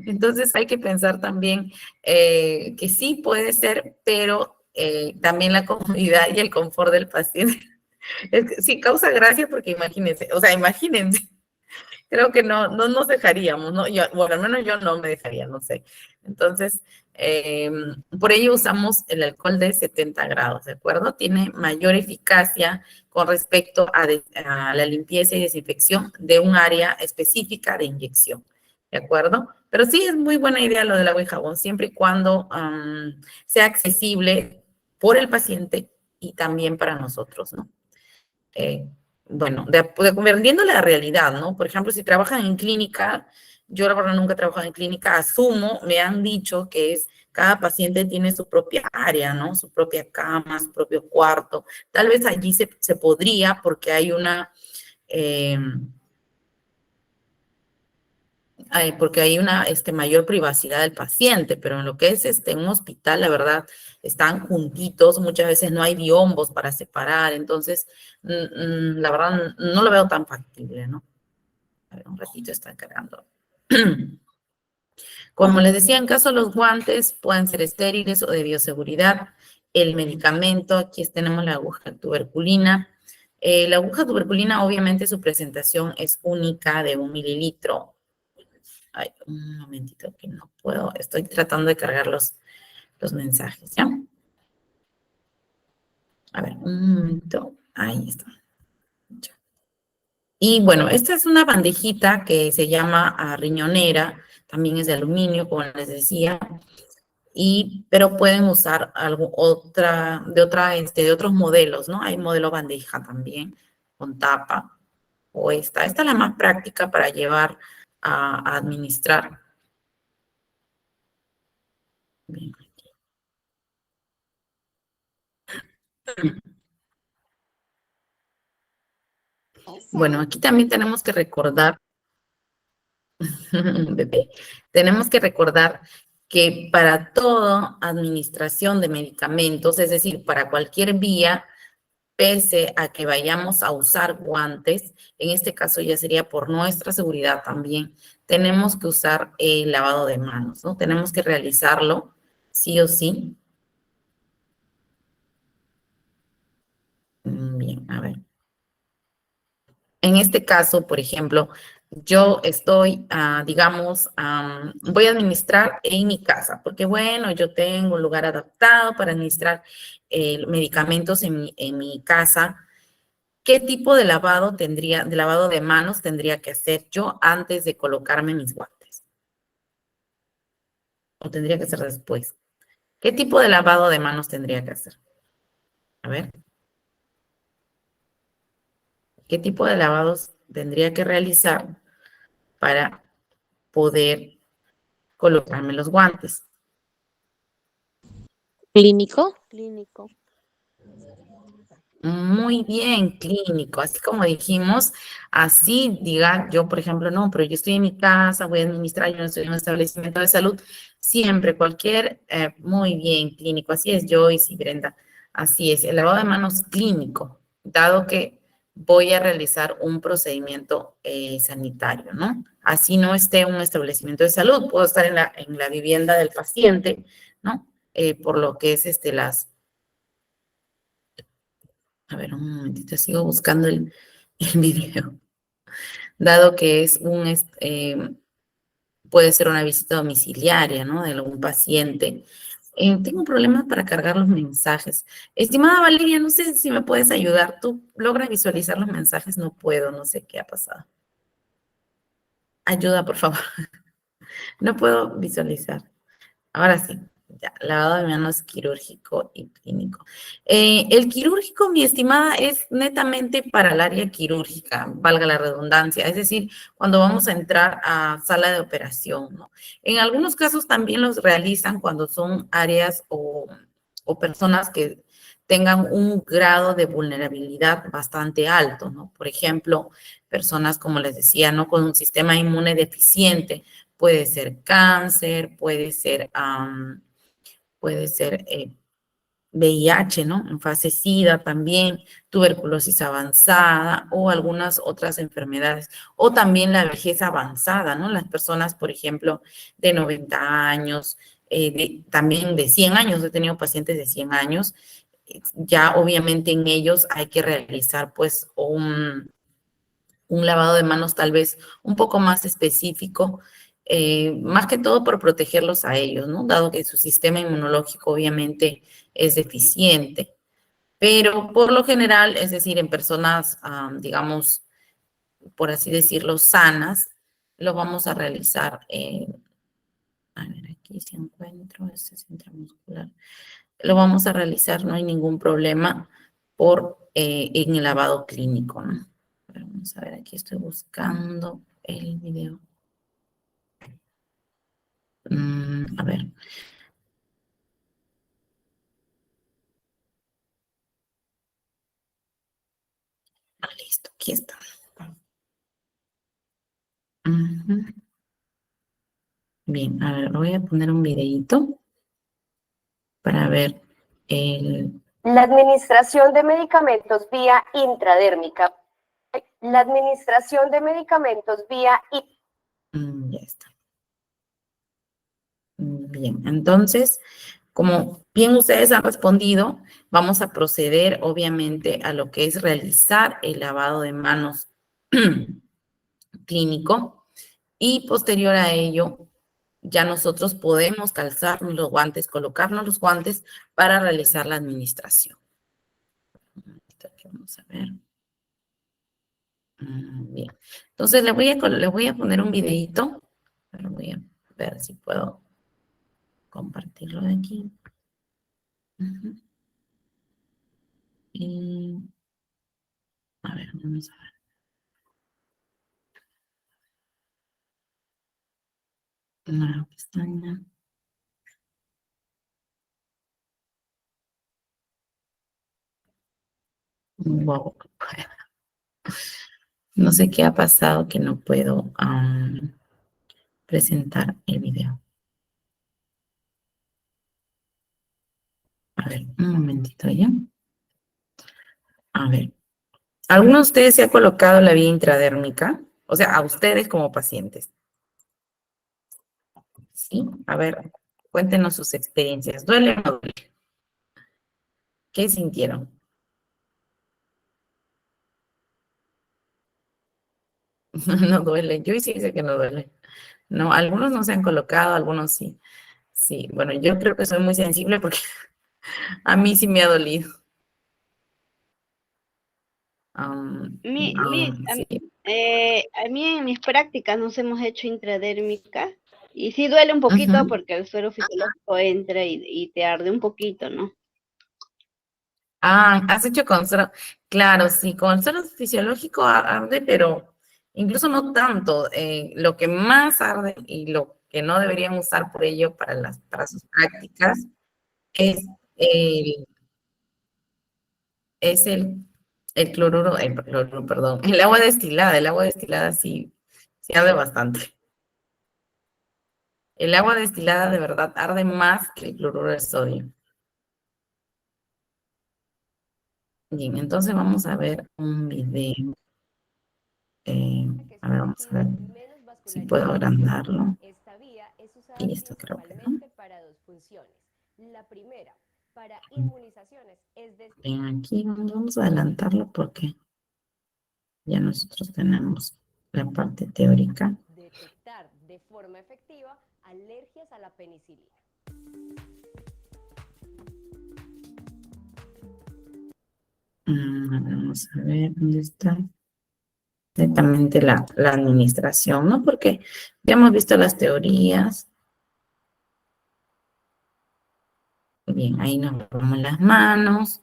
Entonces hay que pensar también que sí puede ser, pero también la comodidad y el confort del paciente. Sí, causa gracia porque imagínense, o sea, imagínense, creo que no nos dejaríamos, ¿no? Bueno, al menos yo no me dejaría, no sé. Entonces, por ello usamos el alcohol de 70 grados, ¿de acuerdo? Tiene mayor eficacia con respecto a la limpieza y desinfección de un área específica de inyección, ¿de acuerdo? Pero sí es muy buena idea lo del agua y jabón, siempre y cuando sea accesible por el paciente y también para nosotros, ¿no? Bueno, convirtiéndole a la realidad, ¿no? Por ejemplo, si trabajan en clínica, yo la verdad nunca he trabajado en clínica, asumo, me han dicho que cada paciente tiene su propia área, ¿no? Su propia cama, su propio cuarto. Tal vez allí se podría porque hay eh, una mayor privacidad del paciente, pero en lo que es un hospital, la verdad, están juntitos, muchas veces no hay biombos para separar, entonces, la verdad, no lo veo tan factible, ¿no? A ver, un ratito está cargando. Como les decía, en caso de los guantes, pueden ser estériles o de bioseguridad. El medicamento, aquí tenemos la aguja tuberculina. La aguja tuberculina, obviamente, su presentación es única de 1 mililitro. Ay, un momentito que no puedo, estoy tratando de cargar los mensajes, ¿ya? A ver, un momento, ahí está. Y bueno, esta es una bandejita que se llama riñonera, también es de aluminio, como les decía, pero pueden usar de otros modelos, ¿no? Hay modelo bandeja también, con tapa, o esta es la más práctica para llevar a administrar. Bien. Bueno, aquí también tenemos que recordar, bebé, tenemos que recordar que para toda administración de medicamentos, es decir, para cualquier vía, pese a que vayamos a usar guantes, en este caso ya sería por nuestra seguridad también, tenemos que usar el lavado de manos, ¿no? Tenemos que realizarlo sí o sí. Bien, a ver. En este caso, por ejemplo, yo estoy, digamos, voy a administrar en mi casa, porque bueno, yo tengo un lugar adaptado para administrar medicamentos en mi casa. ¿Qué tipo de lavado de manos tendría que hacer yo antes de colocarme mis guantes? ¿O tendría que ser después? ¿Qué tipo de lavado de manos tendría que hacer? A ver, ¿qué tipo de lavados tendría que realizar para poder colocarme los guantes? ¿Clínico? Muy bien, clínico, así como dijimos, así diga yo, por ejemplo, no, pero yo estoy en mi casa, voy a administrar, yo no estoy en un establecimiento de salud, siempre, muy bien, clínico, así es, Joyce y Brenda, así es, el lavado de manos clínico, dado que voy a realizar un procedimiento sanitario, ¿no? Así no esté en un establecimiento de salud, puedo estar en la vivienda del paciente, ¿no? Por lo que es las A ver, un momentito, sigo buscando el video. Dado que es puede ser una visita domiciliaria, ¿no? De algún paciente. Tengo problemas para cargar los mensajes. Estimada Valeria, no sé si me puedes ayudar. ¿Tú logras visualizar los mensajes? No puedo, no sé qué ha pasado. Ayuda, por favor. No puedo visualizar. Ahora sí, ya, lavado de manos quirúrgico y clínico. El quirúrgico, mi estimada, es netamente para el área quirúrgica, valga la redundancia, es decir, cuando vamos a entrar a sala de operación, ¿no? En algunos casos también los realizan cuando son áreas o personas que tengan un grado de vulnerabilidad bastante alto, ¿no? Por ejemplo, personas, como les decía, ¿no? Con un sistema inmune deficiente, puede ser cáncer, puede ser VIH, ¿no? En fase SIDA también, tuberculosis avanzada o algunas otras enfermedades. O también la vejez avanzada, ¿no? Las personas, por ejemplo, de 90 años, también de 100 años, he tenido pacientes de 100 años, ya obviamente en ellos hay que realizar pues un lavado de manos tal vez un poco más específico, más que todo por protegerlos a ellos, ¿no? Dado que su sistema inmunológico obviamente es deficiente. Pero por lo general, es decir, en personas, digamos, por así decirlo, sanas, lo vamos a realizar. A ver, aquí si encuentro este centro muscular. Lo vamos a realizar, no hay ningún problema en el lavado clínico, ¿no? Pero vamos a ver, aquí estoy buscando el video. A ver. Listo, aquí está. Bien, a ver, voy a poner un videito para ver el... La administración de medicamentos vía intradérmica. La administración de medicamentos vía... ya está. Bien, entonces, como bien ustedes han respondido, vamos a proceder obviamente a lo que es realizar el lavado de manos clínico y posterior a ello ya nosotros podemos calzarnos los guantes, colocarnos los guantes para realizar la administración. Aquí vamos a ver. Bien, entonces le voy a poner un videito, pero voy a ver si puedo compartirlo de aquí. Y a ver, vamos a ver. Una pestaña. Wow. No sé qué ha pasado que no puedo presentar el video. A ver, un momentito ya. A ver. ¿Alguno de ustedes se ha colocado la vía intradérmica? O sea, a ustedes como pacientes. Sí, a ver, cuéntenos sus experiencias. ¿Duele o no duele? ¿Qué sintieron? No duele. Yo sí sé que no duele. No, algunos no se han colocado, algunos sí. Sí, bueno, yo creo que soy muy sensible porque a mí sí me ha dolido. Sí. A mí en mis prácticas nos hemos hecho intradérmica y sí duele un poquito porque el suero fisiológico entra y te arde un poquito, ¿no? Has hecho con suero. Claro, sí, con suero fisiológico arde, pero incluso no tanto. Lo que más arde y lo que no deberían usar por ello para sus prácticas es el, es el cloruro, perdón, el agua destilada sí, sí arde bastante. El agua destilada de verdad arde más que el cloruro de sodio. Bien, entonces vamos a ver un video. A ver, vamos a ver si puedo agrandarlo. Y esto creo que no. Para dos funciones. La primera, para inmunizaciones, es decir, Bien, aquí vamos a adelantarlo porque ya nosotros tenemos la parte teórica. detectar de forma efectiva alergias a la penicilina. Vamos a ver dónde está. Directamente la administración, ¿no? Porque ya hemos visto las teorías. Bien, ahí nos lavamos las manos.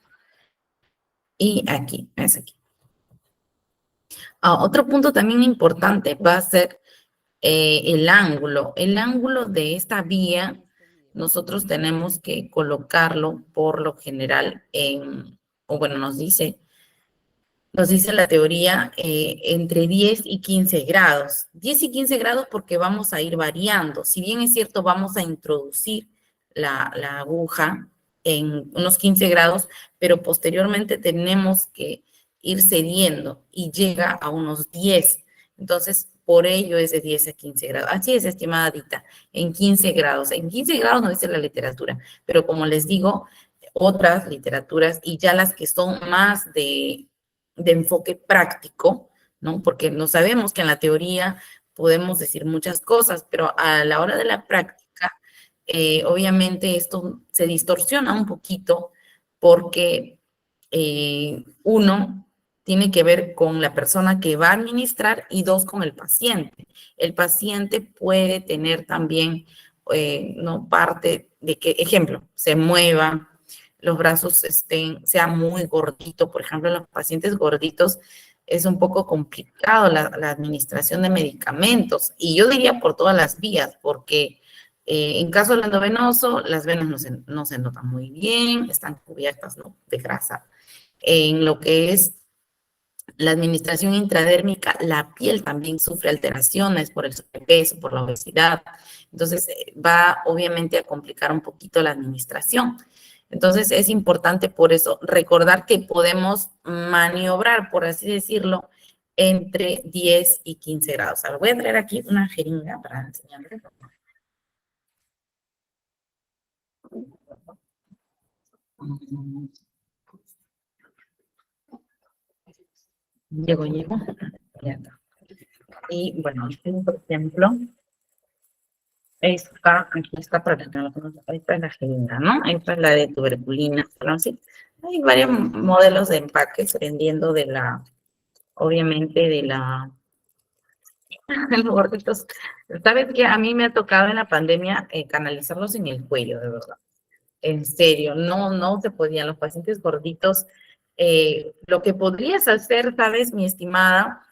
Y aquí, es aquí. Otro punto también importante va a ser el ángulo. El ángulo de esta vía, nosotros tenemos que colocarlo por lo general o bueno, nos dice la teoría, entre 10 y 15 grados. 10 y 15 grados porque vamos a ir variando. Si bien es cierto, vamos a introducir la aguja en unos 15 grados, pero posteriormente tenemos que ir cediendo y llega a unos 10. Entonces, por ello es de 10 a 15 grados. Así es, estimada Dita, en 15 grados. En 15 grados no dice la literatura, pero como les digo, otras literaturas y ya las que son más de enfoque práctico, ¿no? Porque no sabemos que en la teoría podemos decir muchas cosas, pero a la hora de la práctica, obviamente esto se distorsiona un poquito porque uno tiene que ver con la persona que va a administrar y dos, con el paciente. El paciente puede tener también, ¿no? Parte de que, ejemplo, se mueva, los brazos sea muy gordito. Por ejemplo, en los pacientes gorditos es un poco complicado la administración de medicamentos. Y yo diría por todas las vías, porque en caso del endovenoso, las venas no se notan muy bien, están cubiertas, ¿no?, de grasa. En lo que es la administración intradérmica, la piel también sufre alteraciones por el sobrepeso, por la obesidad. Entonces, va obviamente a complicar un poquito la administración. Entonces, es importante por eso recordar que podemos maniobrar, por así decirlo, entre 10 y 15 grados. Ahora voy a traer aquí una jeringa para enseñarles. Llego. Ya está. Y bueno, por ejemplo, aquí está para que no lo conozcan. Esta es la jeringa, ¿no? Esta es la de tuberculina, ¿no? Sí. Hay varios modelos de empaques dependiendo de obviamente, los gorditos. ¿Sabes qué? A mí me ha tocado en la pandemia canalizarlos en el cuello, de verdad. En serio, no se podían. Los pacientes gorditos, lo que podrías hacer, ¿sabes, mi estimada?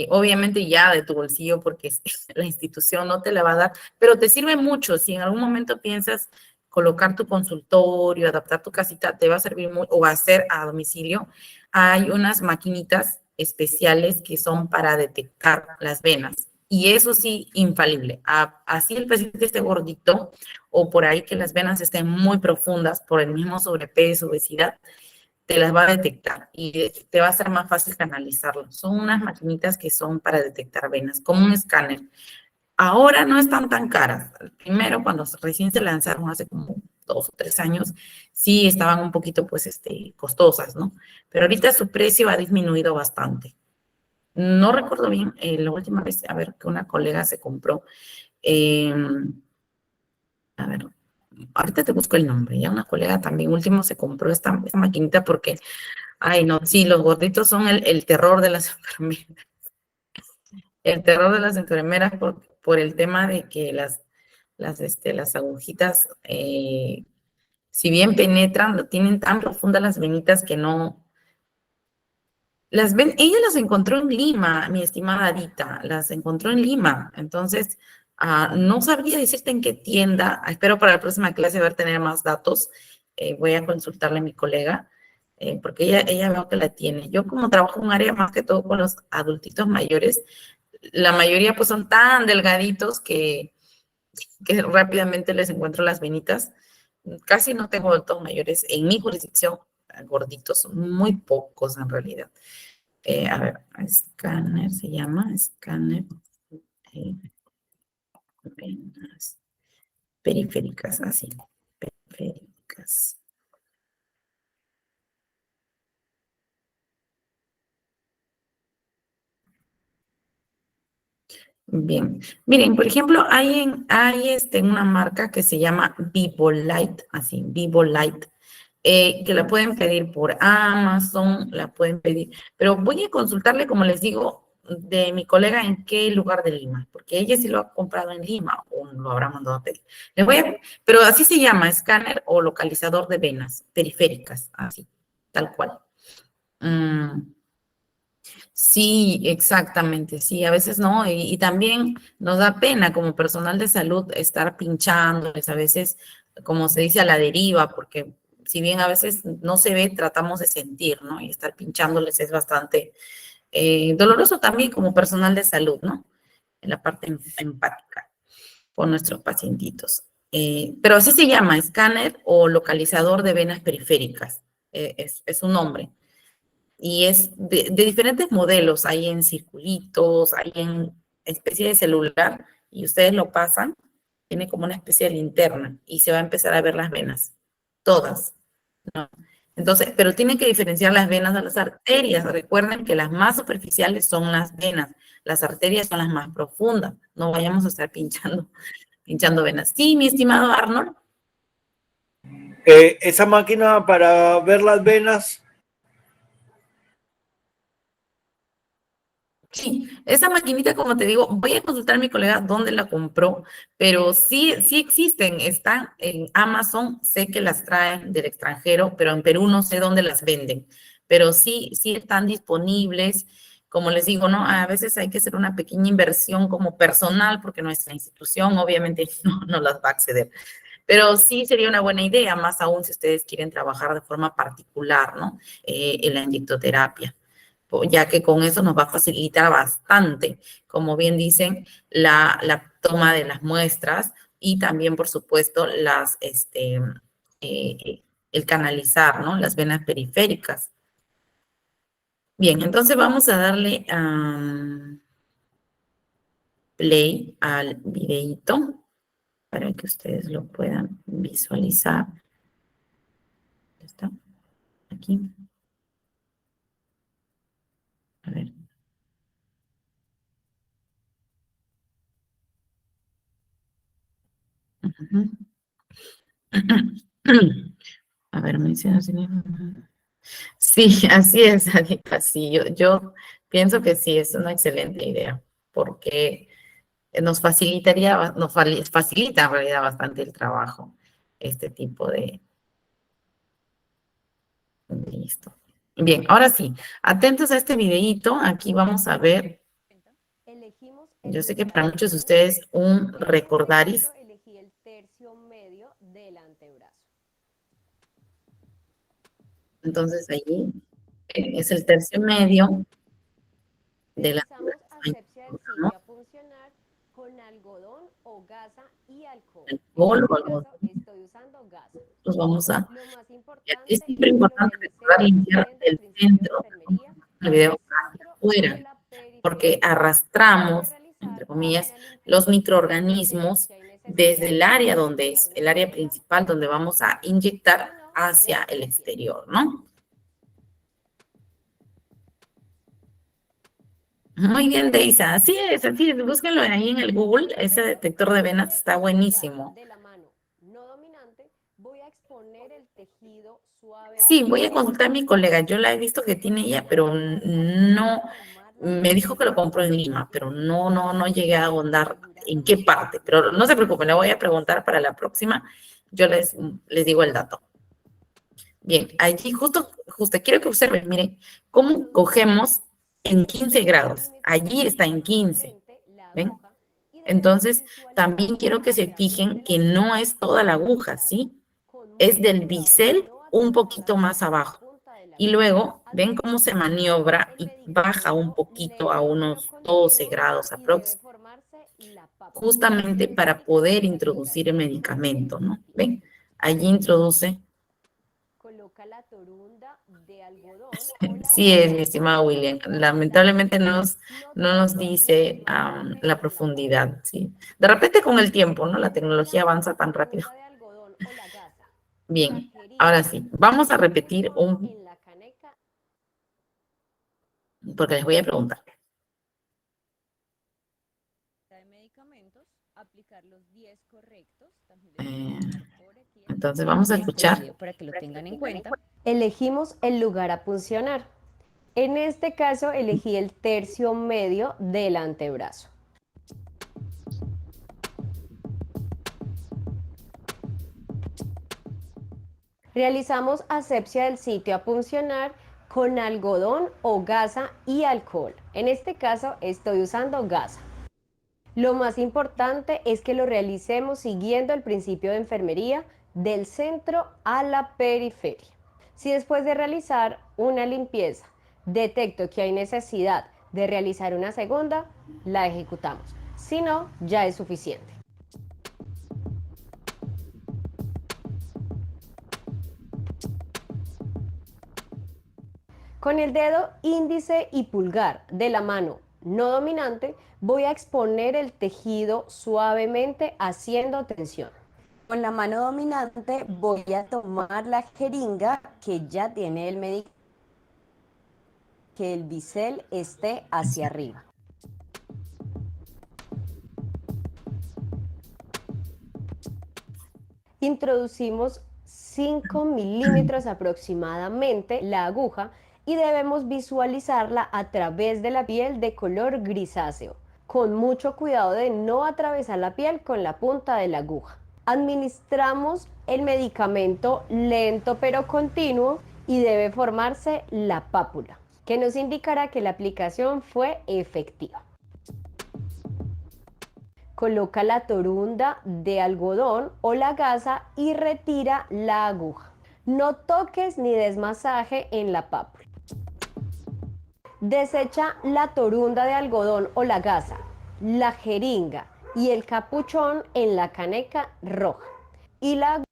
Obviamente ya de tu bolsillo, porque la institución no te la va a dar, pero te sirve mucho. Si en algún momento piensas colocar tu consultorio, adaptar tu casita, te va a servir mucho, o hacer a domicilio. Hay unas maquinitas especiales que son para detectar las venas. Y eso sí, infalible. Así el paciente esté gordito o por ahí que las venas estén muy profundas por el mismo sobrepeso, obesidad, te las va a detectar y te va a ser más fácil canalizarlo. Son unas maquinitas que son para detectar venas, como un escáner. Ahora no están tan caras. Primero, cuando recién se lanzaron hace como 2 o 3 años, sí estaban un poquito, pues, costosas, ¿no? Pero ahorita su precio ha disminuido bastante. No recuerdo bien, la última vez, a ver, que una colega se compró, a ver, ahorita te busco el nombre, ya una colega también último se compró esta maquinita porque, ay, no, sí, los gorditos son el terror de las enfermeras. El terror de las enfermeras por el tema de que las agujitas, si bien penetran, tienen tan profundas las venitas que no. Ella las encontró en Lima, mi estimada Adita, las encontró en Lima. Entonces, no sabría decirte en qué tienda. Espero para la próxima clase ver tener más datos. Voy a consultarle a mi colega, porque ella veo que la tiene. Yo como trabajo en un área más que todo con los adultitos mayores, la mayoría pues son tan delgaditos que rápidamente les encuentro las venitas. Casi no tengo adultos mayores en mi jurisdicción gorditos, muy pocos en realidad. A ver, escáner se llama, escáner venas periféricas, así, periféricas. venas. Bien, miren, por ejemplo, hay una marca que se llama Vivolite, así, Vivolite, que la pueden pedir por Amazon, la pueden pedir, pero voy a consultarle, como les digo, de mi colega en qué lugar de Lima, porque ella sí lo ha comprado en Lima o lo habrá mandado a pedir. Pero así se llama, escáner o localizador de venas periféricas, así, tal cual. Sí, exactamente, sí, a veces no, y también nos da pena como personal de salud estar pinchándoles, a veces, como se dice, a la deriva, porque si bien a veces no se ve, tratamos de sentir, ¿no? Y estar pinchándoles es bastante doloroso también como personal de salud, ¿no? En la parte empática con nuestros pacientitos. Pero así se llama, escáner o localizador de venas periféricas, es un nombre. Y es de diferentes modelos, hay en circulitos, hay en especie de celular, y ustedes lo pasan, tiene como una especie de linterna, y se va a empezar a ver las venas, todas, ¿no? Entonces, pero tienen que diferenciar las venas de las arterias. Recuerden que las más superficiales son las venas, las arterias son las más profundas. No vayamos a estar pinchando venas. Sí, mi estimado Arnold. Esa máquina para ver las venas. Sí, esa maquinita, como te digo, voy a consultar a mi colega dónde la compró, pero sí existen, están en Amazon, sé que las traen del extranjero, pero en Perú no sé dónde las venden, pero sí están disponibles. Como les digo, ¿no? A veces hay que hacer una pequeña inversión como personal, porque nuestra institución obviamente no las va a acceder. Pero sí sería una buena idea, más aún si ustedes quieren trabajar de forma particular, ¿no? En la inyectoterapia, ya que con eso nos va a facilitar bastante, como bien dicen, la toma de las muestras y también, por supuesto, el canalizar, ¿no? Las venas periféricas. Bien, entonces vamos a darle play al videíto para que ustedes lo puedan visualizar. ¿Está? Aquí. A ver. A ver, menciona. Sí, así es, Anita. Sí, yo pienso que sí, es una excelente idea, porque facilita en realidad bastante el trabajo, este tipo de. Listo. Bien, ahora sí, atentos a este videíto, aquí vamos a ver, yo sé que para muchos de ustedes un recordaris. Elegí el tercio medio del antebrazo. Entonces allí es el tercio medio de la. Utilizamos asepsia del sitio a funcionar con algodón o gasa y alcohol. Alcohol o En este algodón. caso estoy usando gasa. Pues vamos a. Lo más Es siempre importante recordar limpiar el centro del video hacia afuera, porque arrastramos, entre comillas, los microorganismos desde el área donde es el área principal donde vamos a inyectar hacia el exterior, ¿no? Muy bien, Deisa. Así es, búsquenlo ahí en el Google, ese detector de venas está buenísimo. De la mano no dominante, voy a exponer el tejido suave. Sí, voy a consultar a mi colega, yo la he visto que tiene ella, pero no, me dijo que lo compró en Lima, pero no llegué a ahondar en qué parte, pero no se preocupen, le voy a preguntar para la próxima, yo les digo el dato. Bien, allí justo quiero que observen, miren, cómo cogemos en 15 grados, allí está en 15, ¿ven? Entonces, también quiero que se fijen que no es toda la aguja, ¿sí? Es del bisel un poquito más abajo. Y luego, ven cómo se maniobra y baja un poquito a unos 12 grados aproximadamente, justamente para poder introducir el medicamento, ¿no? ¿Ven? Allí introduce. Coloca la torunda de algodón. Sí es, mi estimado William. Lamentablemente no nos dice la profundidad, ¿sí? De repente con el tiempo, ¿no? La tecnología avanza tan rápido. Bien, Ahora sí, vamos a repetir en la caneca. porque les voy a preguntar. De medicamentos, aplicar los 10 correctos. También Eh, por aquí. entonces vamos a Este escuchar. video para que lo tengan en cuenta. Elegimos el lugar a puncionar. En este caso elegí el tercio medio del antebrazo. Realizamos asepsia del sitio a puncionar con algodón o gasa y alcohol. En este caso estoy usando gasa. Lo más importante es que lo realicemos siguiendo el principio de enfermería del centro a la periferia. Si después de realizar una limpieza detecto que hay necesidad de realizar una segunda, la ejecutamos. Si no, ya es suficiente. Con el dedo índice y pulgar de la mano no dominante, voy a exponer el tejido suavemente haciendo tensión. Con la mano dominante voy a tomar la jeringa que ya tiene el medicamento, que el bisel esté hacia arriba. Introducimos 5 milímetros aproximadamente la aguja y debemos visualizarla a través de la piel de color grisáceo, con mucho cuidado de no atravesar la piel con la punta de la aguja. Administramos el medicamento lento pero continuo y debe formarse la pápula, que nos indicará que la aplicación fue efectiva. Coloca la torunda de algodón o la gasa y retira la aguja. No toques ni des masaje en la pápula. Desecha la torunda de algodón o la gasa, la jeringa y el capuchón en la caneca roja. Y la...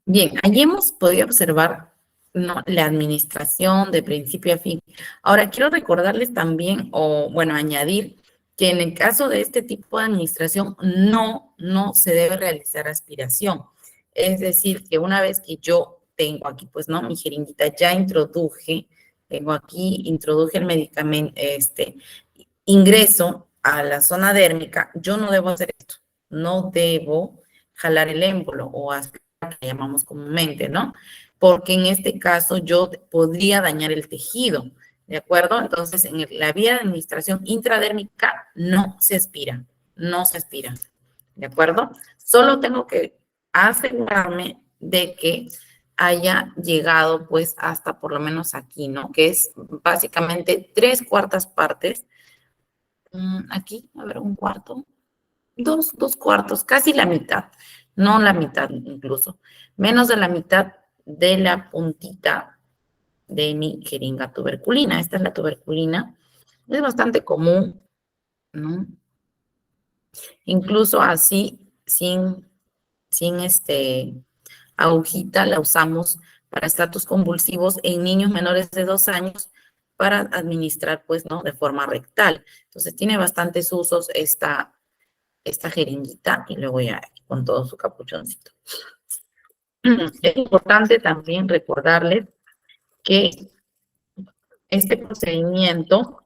Bien, allí hemos podido observar, ¿no?, la administración de principio a fin. Ahora, quiero recordarles también, o bueno, añadir que en el caso de este tipo de administración no se debe realizar aspiración. Es decir, que una vez que yo tengo aquí, pues, ¿no?, mi jeringuita ya introduje, introduje el medicamento, ingreso a la zona dérmica, yo no debo hacer esto, no debo jalar el émbolo o aspirar, que llamamos comúnmente, ¿no? Porque en este caso yo podría dañar el tejido, ¿de acuerdo? Entonces, en la vía de administración intradérmica no se aspira, ¿de acuerdo? Solo tengo que asegurarme de que haya llegado pues hasta por lo menos aquí, ¿no? Que es básicamente 3/4 partes. Aquí, a ver, un cuarto. Dos cuartos, casi la mitad, no la mitad incluso, menos de la mitad de la puntita de mi jeringa tuberculina. Esta es la tuberculina, es bastante común, ¿no? Incluso así, sin agujita, la usamos para estatus convulsivos en niños menores de 2 años para administrar, pues, ¿no?, de forma rectal. Entonces, tiene bastantes usos esta jeringuita y luego ya con todo su capuchoncito. Es importante también recordarles que este procedimiento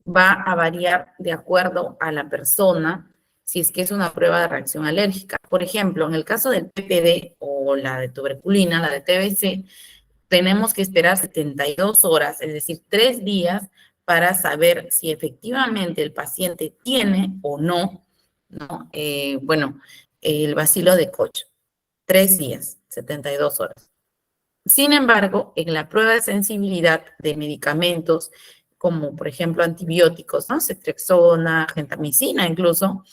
va a variar de acuerdo a la persona si es que es una prueba de reacción alérgica. Por ejemplo, en el caso del PPD o la de tuberculina, la de TBC, tenemos que esperar 72 horas, es decir, 3 días para saber si efectivamente el paciente tiene o no, el bacilo de Koch. 3 días, 72 horas. Sin embargo, en la prueba de sensibilidad de medicamentos, como por ejemplo antibióticos, ¿no?, ceftriaxona, gentamicina incluso,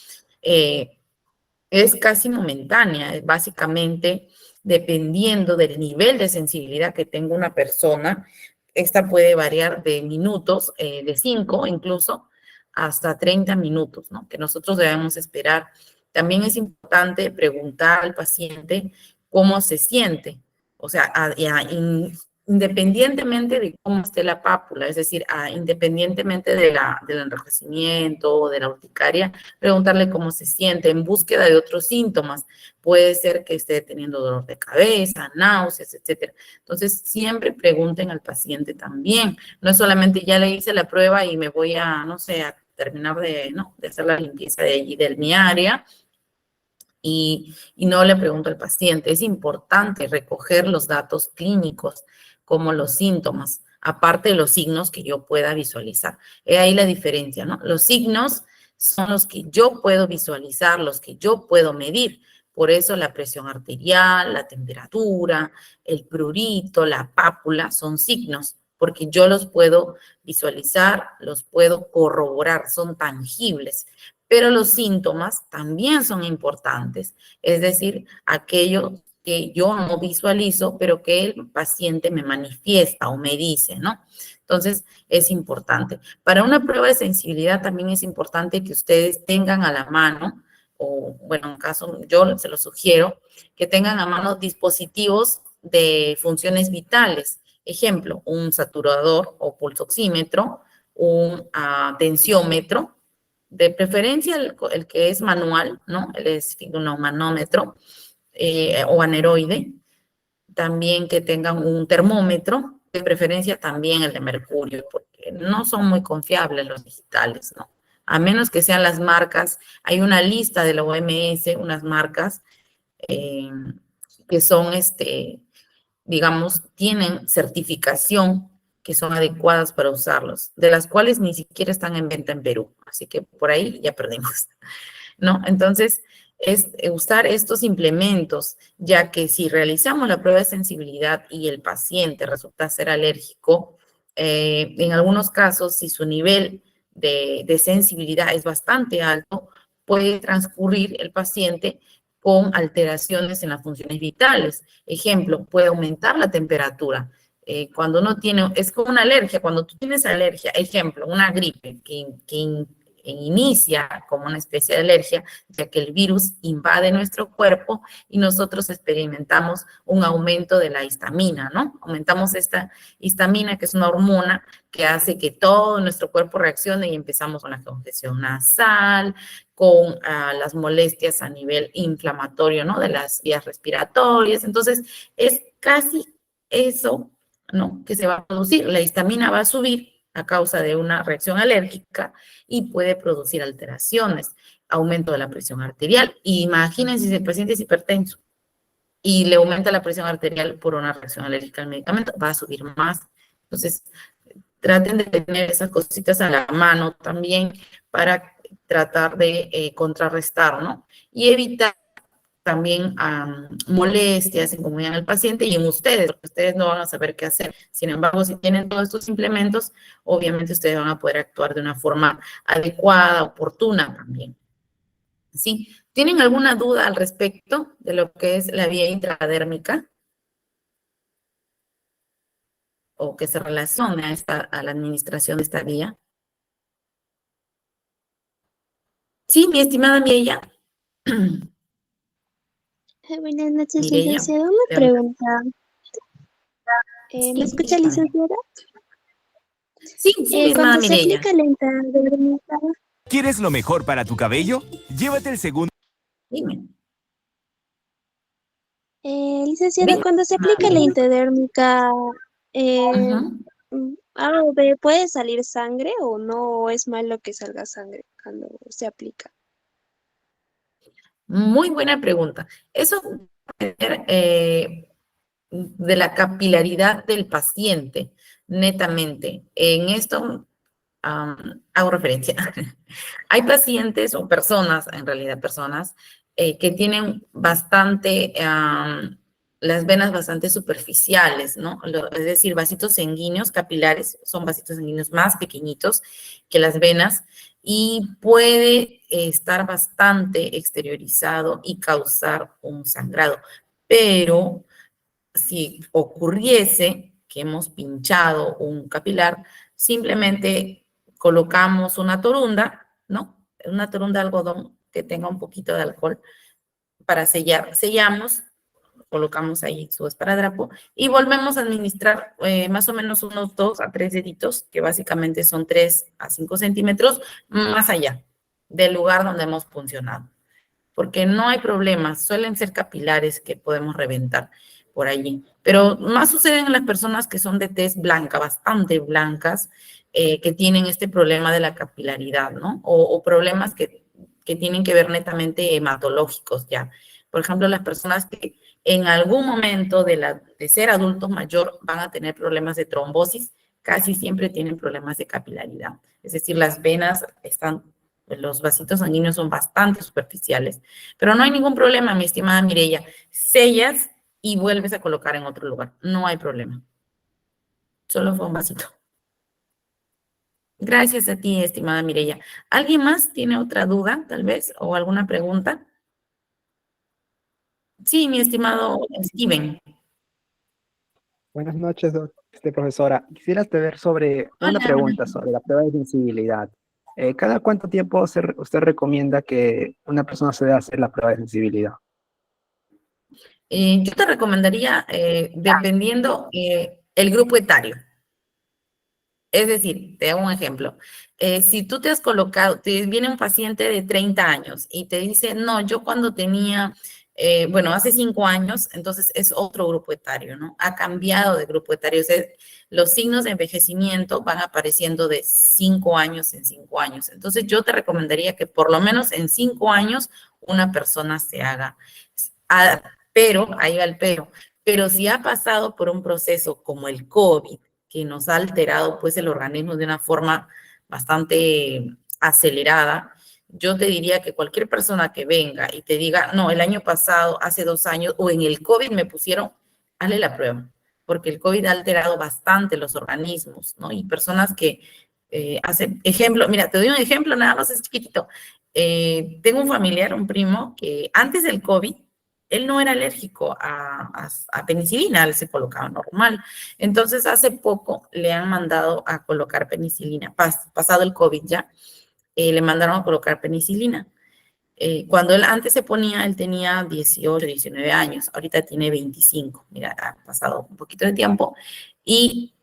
es casi momentánea, básicamente dependiendo del nivel de sensibilidad que tenga una persona. Esta puede variar de minutos, de 5 incluso, hasta 30 minutos, ¿no?, que nosotros debemos esperar. También es importante preguntar al paciente cómo se siente, o sea, independientemente de cómo esté la pápula, es decir, independientemente del enrojecimiento o de la urticaria, preguntarle cómo se siente en búsqueda de otros síntomas. Puede ser que esté teniendo dolor de cabeza, náuseas, etcétera. Entonces, siempre pregunten al paciente también. No es solamente ya le hice la prueba y me voy a, no sé, a terminar de hacer la limpieza de allí, de mi área, y no le pregunto al paciente. Es importante recoger los datos clínicos como los síntomas, aparte de los signos que yo pueda visualizar. Es ahí la diferencia, ¿no? Los signos son los que yo puedo visualizar, los que yo puedo medir. Por eso la presión arterial, la temperatura, el prurito, la pápula son signos, porque yo los puedo visualizar, los puedo corroborar, son tangibles. Pero los síntomas también son importantes, es decir, aquello que yo no visualizo, pero que el paciente me manifiesta o me dice, ¿no? Entonces, es importante. Para una prueba de sensibilidad también es importante que ustedes tengan a la mano, o bueno, en caso yo se lo sugiero, que tengan a mano dispositivos de funciones vitales. Ejemplo, un saturador o pulsoxímetro, un tensiómetro, de preferencia el que es manual, ¿no? El esfigmomanómetro o aneroide. También que tengan un termómetro, de preferencia también el de mercurio, porque no son muy confiables los digitales, ¿no? A menos que sean las marcas, hay una lista de la OMS, unas marcas que son, digamos, tienen certificación que son adecuadas para usarlos, de las cuales ni siquiera están en venta en Perú. Así que por ahí ya perdimos, ¿no? Entonces, es usar estos implementos, ya que si realizamos la prueba de sensibilidad y el paciente resulta ser alérgico, en algunos casos, si su nivel de sensibilidad es bastante alto, puede transcurrir el paciente con alteraciones en las funciones vitales. Ejemplo, puede aumentar la temperatura. Cuando uno tiene, es como una alergia, cuando tú tienes alergia, ejemplo, una gripe que inicia como una especie de alergia, ya que el virus invade nuestro cuerpo y nosotros experimentamos un aumento de la histamina, ¿no? Aumentamos esta histamina, que es una hormona que hace que todo nuestro cuerpo reaccione y empezamos con la congestión nasal, con las molestias a nivel inflamatorio, ¿no? De las vías respiratorias. Entonces, es casi eso, ¿no? Que se va a producir. La histamina va a subir a causa de una reacción alérgica y puede producir alteraciones, aumento de la presión arterial. Imagínense si el paciente es hipertenso y le aumenta la presión arterial por una reacción alérgica al medicamento, va a subir más. Entonces, traten de tener esas cositas a la mano también para tratar de contrarrestar, ¿no? Y evitar también molestias, incomodidad en el paciente y en ustedes, porque ustedes no van a saber qué hacer. Sin embargo, si tienen todos estos implementos, obviamente ustedes van a poder actuar de una forma adecuada, oportuna también. ¿Sí? ¿Tienen alguna duda al respecto de lo que es la vía intradérmica? ¿O que se relacione a la administración de esta vía? Sí, mi estimada Mireya. Buenas noches, Mireya. licenciado. Una pregunta. Sí, ¿Me escucha, dígame. licenciada? Sí, mi estimada Cuando se Mireya. aplica la intradérmica, ¿Quieres lo mejor para tu cabello? Llévate el segundo. Dime. licenciada, Dime. cuando se aplica la intradérmica, Ujú. ¿puede salir sangre o no es malo que salga sangre cuando se aplica? Muy buena pregunta. Eso depende de la capilaridad del paciente, netamente. En esto hago referencia. Hay pacientes o personas, en realidad personas, que tienen bastante, las venas bastante superficiales, ¿no? Es decir, vasitos sanguíneos capilares, son vasitos sanguíneos más pequeñitos que las venas y puede estar bastante exteriorizado y causar un sangrado. Pero si ocurriese que hemos pinchado un capilar, simplemente colocamos una torunda, ¿no? Una torunda de algodón que tenga un poquito de alcohol para sellar. Sellamos colocamos ahí su esparadrapo y volvemos a administrar más o menos unos 2 a 3 deditos, que básicamente son 3 a 5 centímetros más allá del lugar donde hemos puncionado. Porque no hay problemas, suelen ser capilares que podemos reventar por allí. Pero más sucede en las personas que son de tez blanca, bastante blancas, que tienen este problema de la capilaridad, ¿no? O problemas que tienen que ver netamente hematológicos ya. Por ejemplo, las personas que en algún momento de ser adultos mayor van a tener problemas de trombosis, casi siempre tienen problemas de capilaridad. Es decir, las venas los vasitos sanguíneos son bastante superficiales, pero no hay ningún problema, mi estimada Mireya. Sellas y vuelves a colocar en otro lugar. No hay problema. Solo fue un vasito. Gracias a ti, estimada Mireya. ¿Alguien más tiene otra duda, tal vez, o alguna pregunta? Sí, mi estimado Steven. Buenas noches, profesora. Quisiera saber sobre una Hola. pregunta sobre la prueba de sensibilidad. ¿Cada cuánto tiempo usted recomienda que una persona se debe hacer la prueba de sensibilidad? Yo te recomendaría, dependiendo el grupo etario. Es decir, te hago un ejemplo. Si tú te has colocado, te viene un paciente de 30 años y te dice, no, yo cuando tenía, hace 5 años, entonces es otro grupo etario, ¿no? Ha cambiado de grupo etario. O sea, los signos de envejecimiento van apareciendo de 5 años en 5 años. Entonces yo te recomendaría que por lo menos en 5 años una persona se haga. Pero, ahí va el pero si ha pasado por un proceso como el COVID, que nos ha alterado pues el organismo de una forma bastante acelerada, yo te diría que cualquier persona que venga y te diga, no, el año pasado, hace 2 años, o en el COVID me pusieron, hazle la prueba, porque el COVID ha alterado bastante los organismos, ¿no? Y personas que hacen, ejemplo, mira, te doy un ejemplo, nada más es chiquitito. Tengo un familiar, un primo, que antes del COVID, él no era alérgico a penicilina, él se colocaba normal. Entonces, hace poco le han mandado a colocar penicilina, pasado el COVID ya, le mandaron a colocar penicilina. Cuando él antes se ponía, él tenía 18, 19 años, ahorita tiene 25, mira, ha pasado un poquito de tiempo, y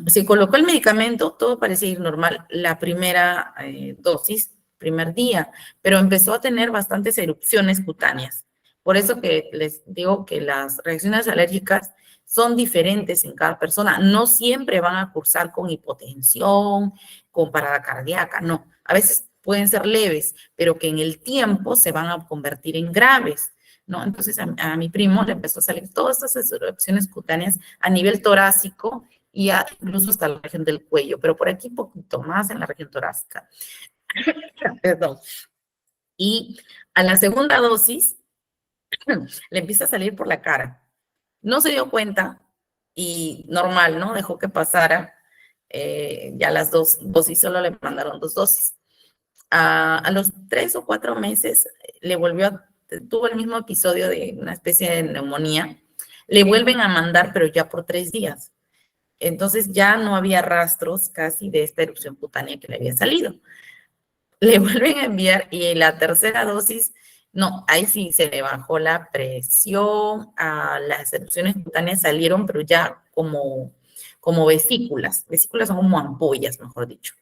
se colocó el medicamento, todo parecía ir normal, la primera dosis, primer día, pero empezó a tener bastantes erupciones cutáneas. Por eso que les digo que las reacciones alérgicas son diferentes en cada persona. No siempre van a cursar con hipotensión, con parada cardíaca, no. A veces pueden ser leves, pero que en el tiempo se van a convertir en graves, ¿no? Entonces a mi primo le empezó a salir todas estas erupciones cutáneas a nivel torácico y incluso hasta la región del cuello, pero por aquí un poquito más en la región torácica. Perdón. Y a la segunda dosis, le empieza a salir por la cara. No se dio cuenta y normal, ¿no? Dejó que pasara ya las 2 dosis, solo le mandaron 2 dosis. A los 3 o 4 meses tuvo el mismo episodio de una especie de neumonía, le vuelven a mandar, pero ya por 3 días. Entonces ya no había rastros casi de esta erupción cutánea que le había salido. Le vuelven a enviar y en la tercera dosis, no, ahí sí se le bajó la presión, las erupciones cutáneas salieron, pero ya como vesículas. Vesículas son como ampollas, mejor dicho.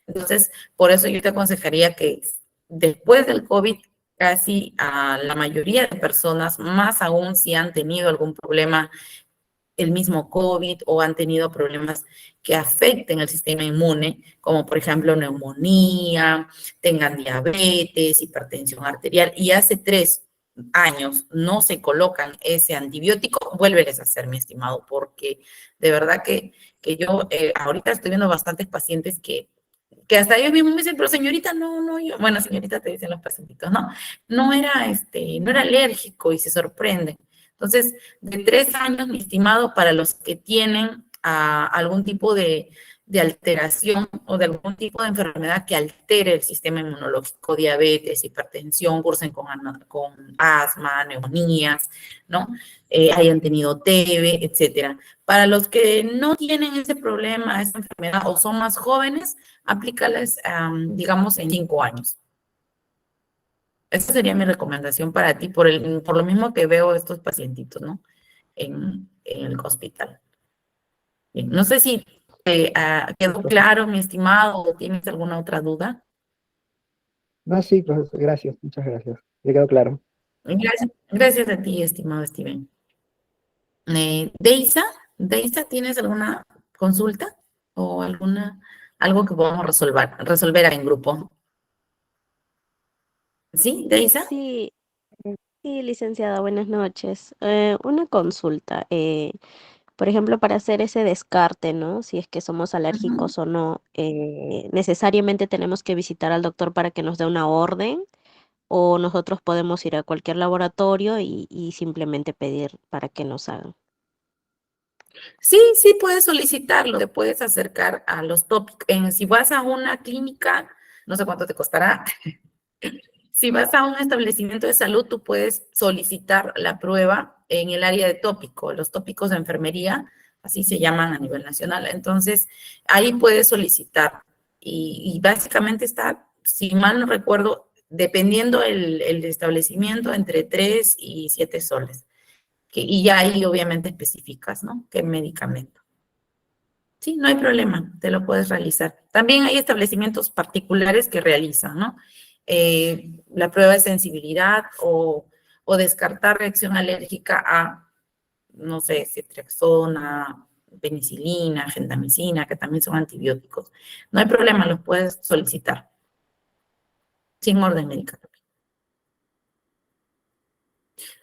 Entonces, por eso yo te aconsejaría que después del COVID, casi a la mayoría de personas, más aún si han tenido algún problema, el mismo COVID o han tenido problemas que afecten el sistema inmune, como por ejemplo neumonía, tengan diabetes, hipertensión arterial, y hace 3 años no se colocan ese antibiótico, vuélveles a hacer, mi estimado, porque de verdad que yo ahorita estoy viendo bastantes pacientes que hasta ellos mismos me dicen, pero señorita, no, yo, bueno, señorita te dicen los pacientitos, no era alérgico y se sorprenden. Entonces, de 3 años, mi estimado, para los que tienen algún tipo de alteración o de algún tipo de enfermedad que altere el sistema inmunológico, diabetes, hipertensión, cursen con asma, neumonías, ¿no? Hayan tenido TB, etcétera. Para los que no tienen ese problema, esa enfermedad o son más jóvenes, aplícales, digamos, en 5 años. Esa sería mi recomendación para ti, por lo mismo que veo estos pacientitos, ¿no? En el hospital. Bien, no sé si quedó claro, mi estimado, o tienes alguna otra duda. No, sí, profesor, gracias, muchas gracias. Me quedó claro. Gracias a ti, estimado Steven. Deisa, ¿tienes alguna consulta o algo que podamos resolver en grupo? ¿Sí, Deisa? Sí, sí, licenciada, buenas noches. Una consulta. Por ejemplo, para hacer ese descarte, ¿no? Si es que somos Ujú. alérgicos o no, ¿necesariamente tenemos que visitar al doctor para que nos dé una orden? ¿O nosotros podemos ir a cualquier laboratorio y simplemente pedir para que nos hagan? Sí, sí puedes solicitarlo, te puedes acercar a los tópicos. Si vas a una clínica, no sé cuánto te costará. Si vas a un establecimiento de salud, tú puedes solicitar la prueba en el área de tópico, los tópicos de enfermería, así se llaman a nivel nacional. Entonces, ahí puedes solicitar. Y básicamente está, si mal no recuerdo, dependiendo el establecimiento, entre 3 y 7 soles. Y ya ahí obviamente especificas, ¿no? ¿Qué medicamento? Sí, no hay problema, te lo puedes realizar. También hay establecimientos particulares que realizan, ¿no? La prueba de sensibilidad o descartar reacción alérgica a, no sé, ceftriaxona, penicilina, gentamicina, que también son antibióticos. No hay problema, los puedes solicitar sin orden médica.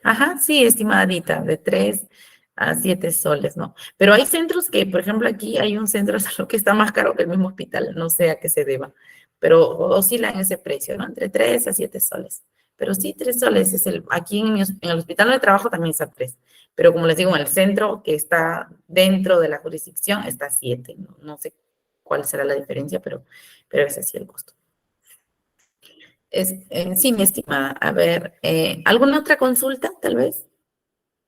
Ajá, sí, estimadita, de 3 a 7 soles, ¿no? Pero hay centros que, por ejemplo, aquí hay un centro de salud que está más caro que el mismo hospital, no sé a qué se deba, pero oscila en ese precio, ¿no? Entre 3 a 7 soles. Pero sí, 3 soles es aquí en el hospital de trabajo también está 3. Pero como les digo, en el centro que está dentro de la jurisdicción está 7. No sé cuál será la diferencia, pero ese sí el costo. Sí, mi estimada. A ver, ¿alguna otra consulta, tal vez?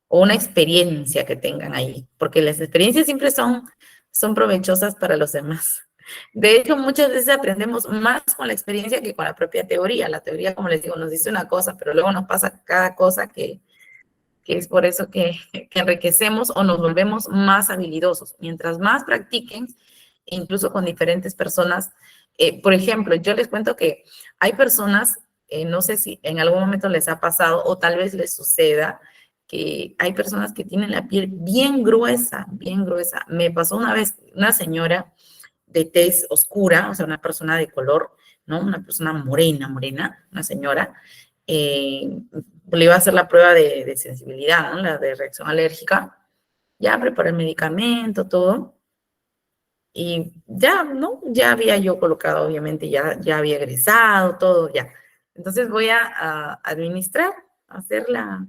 O una experiencia que tengan ahí, porque las experiencias siempre son provechosas para los demás. De hecho, muchas veces aprendemos más con la experiencia que con la propia teoría. La teoría, como les digo, nos dice una cosa, pero luego nos pasa cada cosa que es por eso que enriquecemos o nos volvemos más habilidosos. Mientras más practiquen, incluso con diferentes personas. Por ejemplo, yo les cuento que hay personas, no sé si en algún momento les ha pasado o tal vez les suceda, que hay personas que tienen la piel bien gruesa, bien gruesa. Me pasó una vez una señora de tez oscura, o sea, una persona de color, ¿no? Una persona morena, una señora, le iba a hacer la prueba de sensibilidad, ¿no? La de reacción alérgica. Ya preparé el medicamento, todo. Y ya, ¿no? Ya había yo colocado, obviamente, ya había egresado, todo, ya. Entonces voy a administrar, a hacer la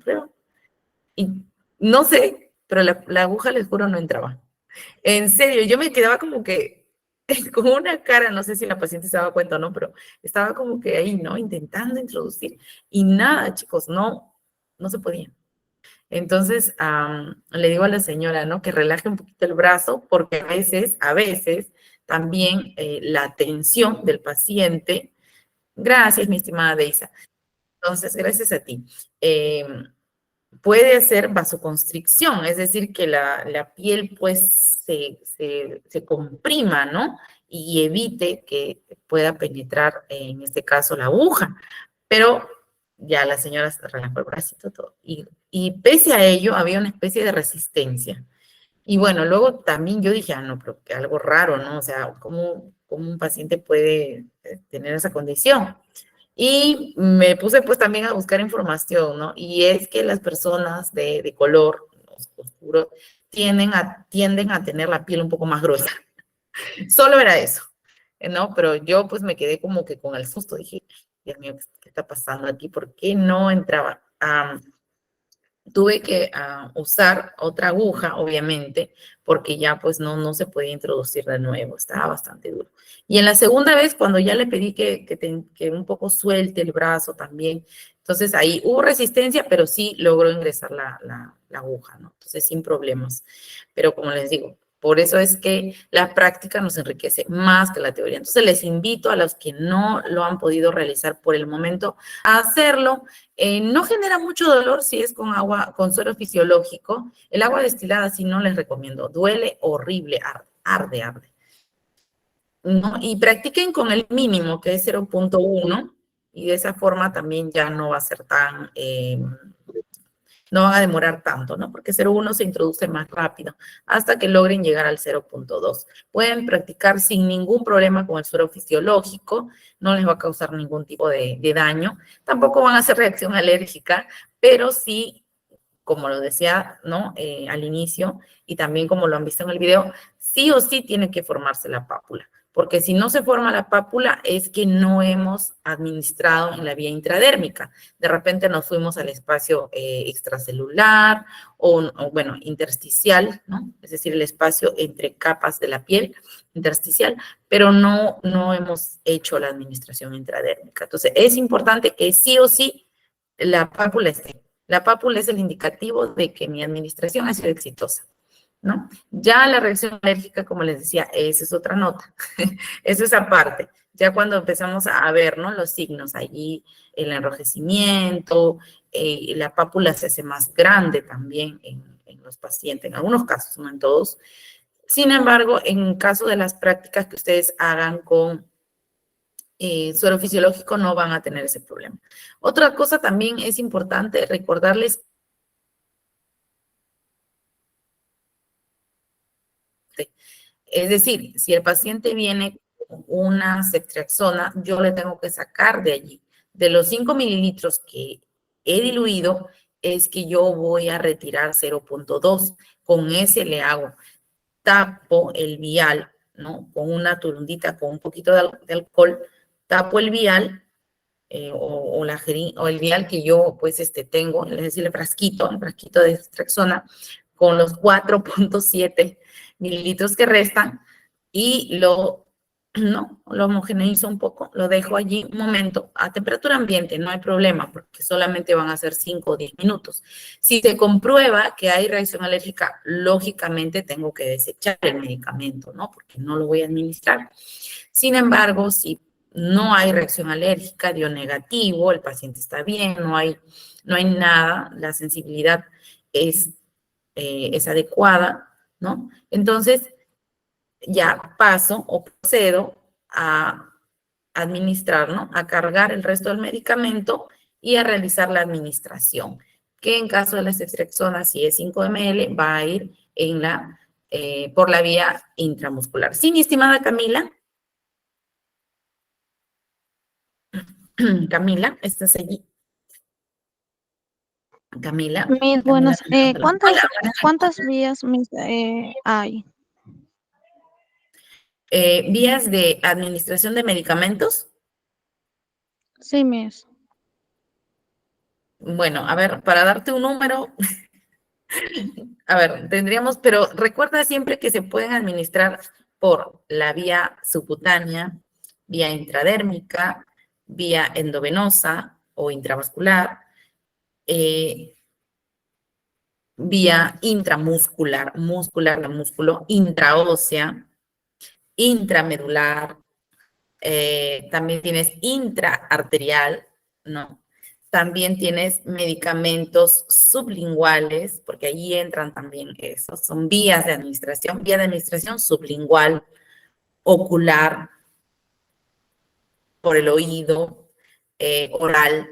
prueba. Y no sé, pero la aguja, les juro, no entraba. En serio, yo me quedaba como que con una cara, no sé si la paciente se daba cuenta o no, pero estaba como que ahí, ¿no? Intentando introducir. Y nada, chicos, no se podía. Entonces, le digo a la señora, ¿no? Que relaje un poquito el brazo, porque a veces, también la tensión del paciente, gracias, mi estimada Deisa. Entonces, gracias a ti. Puede hacer vasoconstricción, es decir, que la piel pues se comprima, ¿no? Y evite que pueda penetrar, en este caso, la aguja. Pero ya la señora se relajó el bracito todo. Y pese a ello, había una especie de resistencia. Y bueno, luego también yo dije, no, pero que algo raro, ¿no? O sea, ¿cómo un paciente puede tener esa condición? Y me puse pues también a buscar información, ¿no? Y es que las personas de color oscuro tienden a tener la piel un poco más gruesa. Solo era eso, ¿no? Pero yo pues me quedé como que con el susto, dije, Dios mío, ¿qué está pasando aquí? ¿Por qué no entraba? Tuve que usar otra aguja, obviamente, porque ya pues no se podía introducir de nuevo, estaba bastante duro. Y en la segunda vez, cuando ya le pedí que un poco suelte el brazo también, entonces ahí hubo resistencia, pero sí logró ingresar la aguja, ¿no? Entonces sin problemas. Pero como les digo, Por eso es que la práctica nos enriquece más que la teoría. Entonces, les invito a los que no lo han podido realizar por el momento a hacerlo. No genera mucho dolor si es con agua, con suero fisiológico. El agua destilada sí no les recomiendo. Duele horrible, arde. ¿No? Y practiquen con el mínimo, que es 0.1, y de esa forma también ya no va a ser tan... no van a demorar tanto, ¿no? Porque 0.1 se introduce más rápido hasta que logren llegar al 0.2. Pueden practicar sin ningún problema con el suero fisiológico, no les va a causar ningún tipo de daño. Tampoco van a hacer reacción alérgica, pero sí, como lo decía, ¿no? Al inicio, y también como lo han visto en el video, sí o sí tiene que formarse la pápula. Porque si no se forma la pápula es que no hemos administrado en la vía intradérmica. De repente nos fuimos al espacio extracelular o, bueno, intersticial, ¿no? Es decir, el espacio entre capas de la piel, intersticial, pero no hemos hecho la administración intradérmica. Entonces, es importante que sí o sí la pápula esté. La pápula es el indicativo de que mi administración ha sido exitosa, ¿no? Ya la reacción alérgica, como les decía, esa es otra nota. Eso es aparte. Ya cuando empezamos a ver, ¿no? Los signos allí, el enrojecimiento, la pápula se hace más grande también en los pacientes, en algunos casos, no en todos. Sin embargo, en caso de las prácticas que ustedes hagan con suero fisiológico, no van a tener ese problema. Otra cosa también es importante recordarles. Es decir, si el paciente viene con una ceftriaxona, yo le tengo que sacar de allí. De los 5 mililitros que he diluido, es que yo voy a retirar 0.2. Con ese le hago, tapo el vial, ¿no? Con una turundita, con un poquito de alcohol, tapo el vial o el vial que yo, pues, tengo, es decir, el frasquito de ceftriaxona, con los 4.7 mililitros que restan y lo homogeneizo un poco, lo dejo allí un momento a temperatura ambiente, no hay problema porque solamente van a ser 5 o 10 minutos. Si se comprueba que hay reacción alérgica, lógicamente tengo que desechar el medicamento, ¿no? Porque no lo voy a administrar. Sin embargo, si no hay reacción alérgica, dio negativo, el paciente está bien, no hay nada, la sensibilidad es adecuada, ¿no? Entonces, ya paso o procedo a administrar, ¿no? A cargar el resto del medicamento y a realizar la administración, que en caso de la ceftriaxona, si es 5 ml, va a ir por la vía intramuscular. Sí, mi estimada Camila. Camila, ¿estás allí? Camila. Mis buenas, ¿cuántas vías hay? ¿Vías de administración de medicamentos? Sí, mis. Bueno, a ver, para darte un número, a ver, tendríamos, pero recuerda siempre que se pueden administrar por la vía subcutánea, vía intradérmica, vía endovenosa o intravascular, vía intramuscular, muscular de músculo, intraósea, intramedular, también tienes intraarterial, ¿no? También tienes medicamentos sublinguales, porque allí entran también esos, son vías de administración sublingual, ocular, por el oído, oral,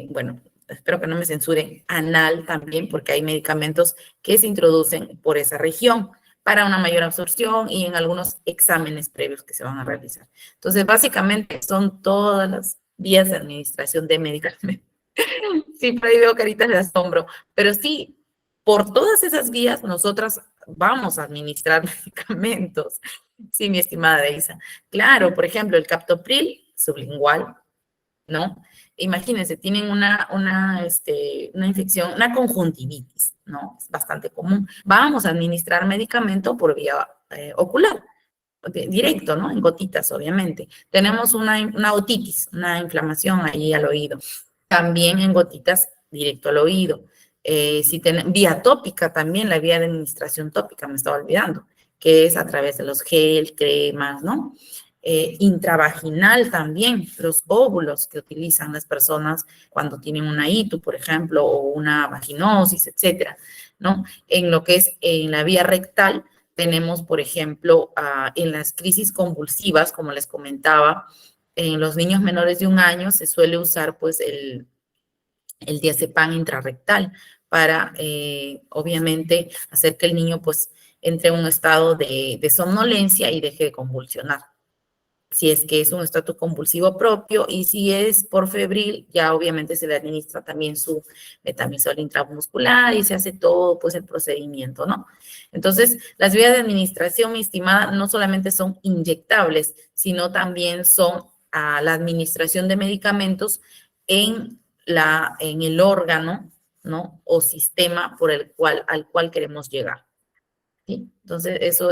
bueno, espero que no me censuren, anal también, porque hay medicamentos que se introducen por esa región para una mayor absorción y en algunos exámenes previos que se van a realizar. Entonces, básicamente son todas las vías de administración de medicamentos. Siempre veo caritas de asombro, pero sí, por todas esas vías nosotras vamos a administrar medicamentos. Sí, mi estimada Deisa. Claro, por ejemplo, el captopril sublingual, ¿no? Imagínense, tienen una infección, una conjuntivitis, ¿no? Es bastante común. Vamos a administrar medicamento por vía ocular, directo, ¿no? En gotitas, obviamente. Tenemos una otitis, una inflamación ahí al oído. También en gotitas directo al oído. Si tienen vía tópica también, la vía de administración tópica, me estaba olvidando, que es a través de los gel, cremas, ¿no? Intravaginal también, los óvulos que utilizan las personas cuando tienen una ITU, por ejemplo, o una vaginosis, etcétera, ¿no? En lo que es en la vía rectal, tenemos, por ejemplo, en las crisis convulsivas, como les comentaba, en los niños menores de 1 año se suele usar, pues, el diazepam intrarrectal para, obviamente, hacer que el niño, pues, entre en un estado de somnolencia y deje de convulsionar. Si es que es un estado convulsivo propio, y si es por febril, ya obviamente se le administra también su metamizol intramuscular y se hace todo, pues, el procedimiento, ¿no? Entonces, las vías de administración, mi estimada, no solamente son inyectables, sino también son la administración de medicamentos en el órgano, ¿no? O sistema al cual queremos llegar, ¿sí? Entonces, eso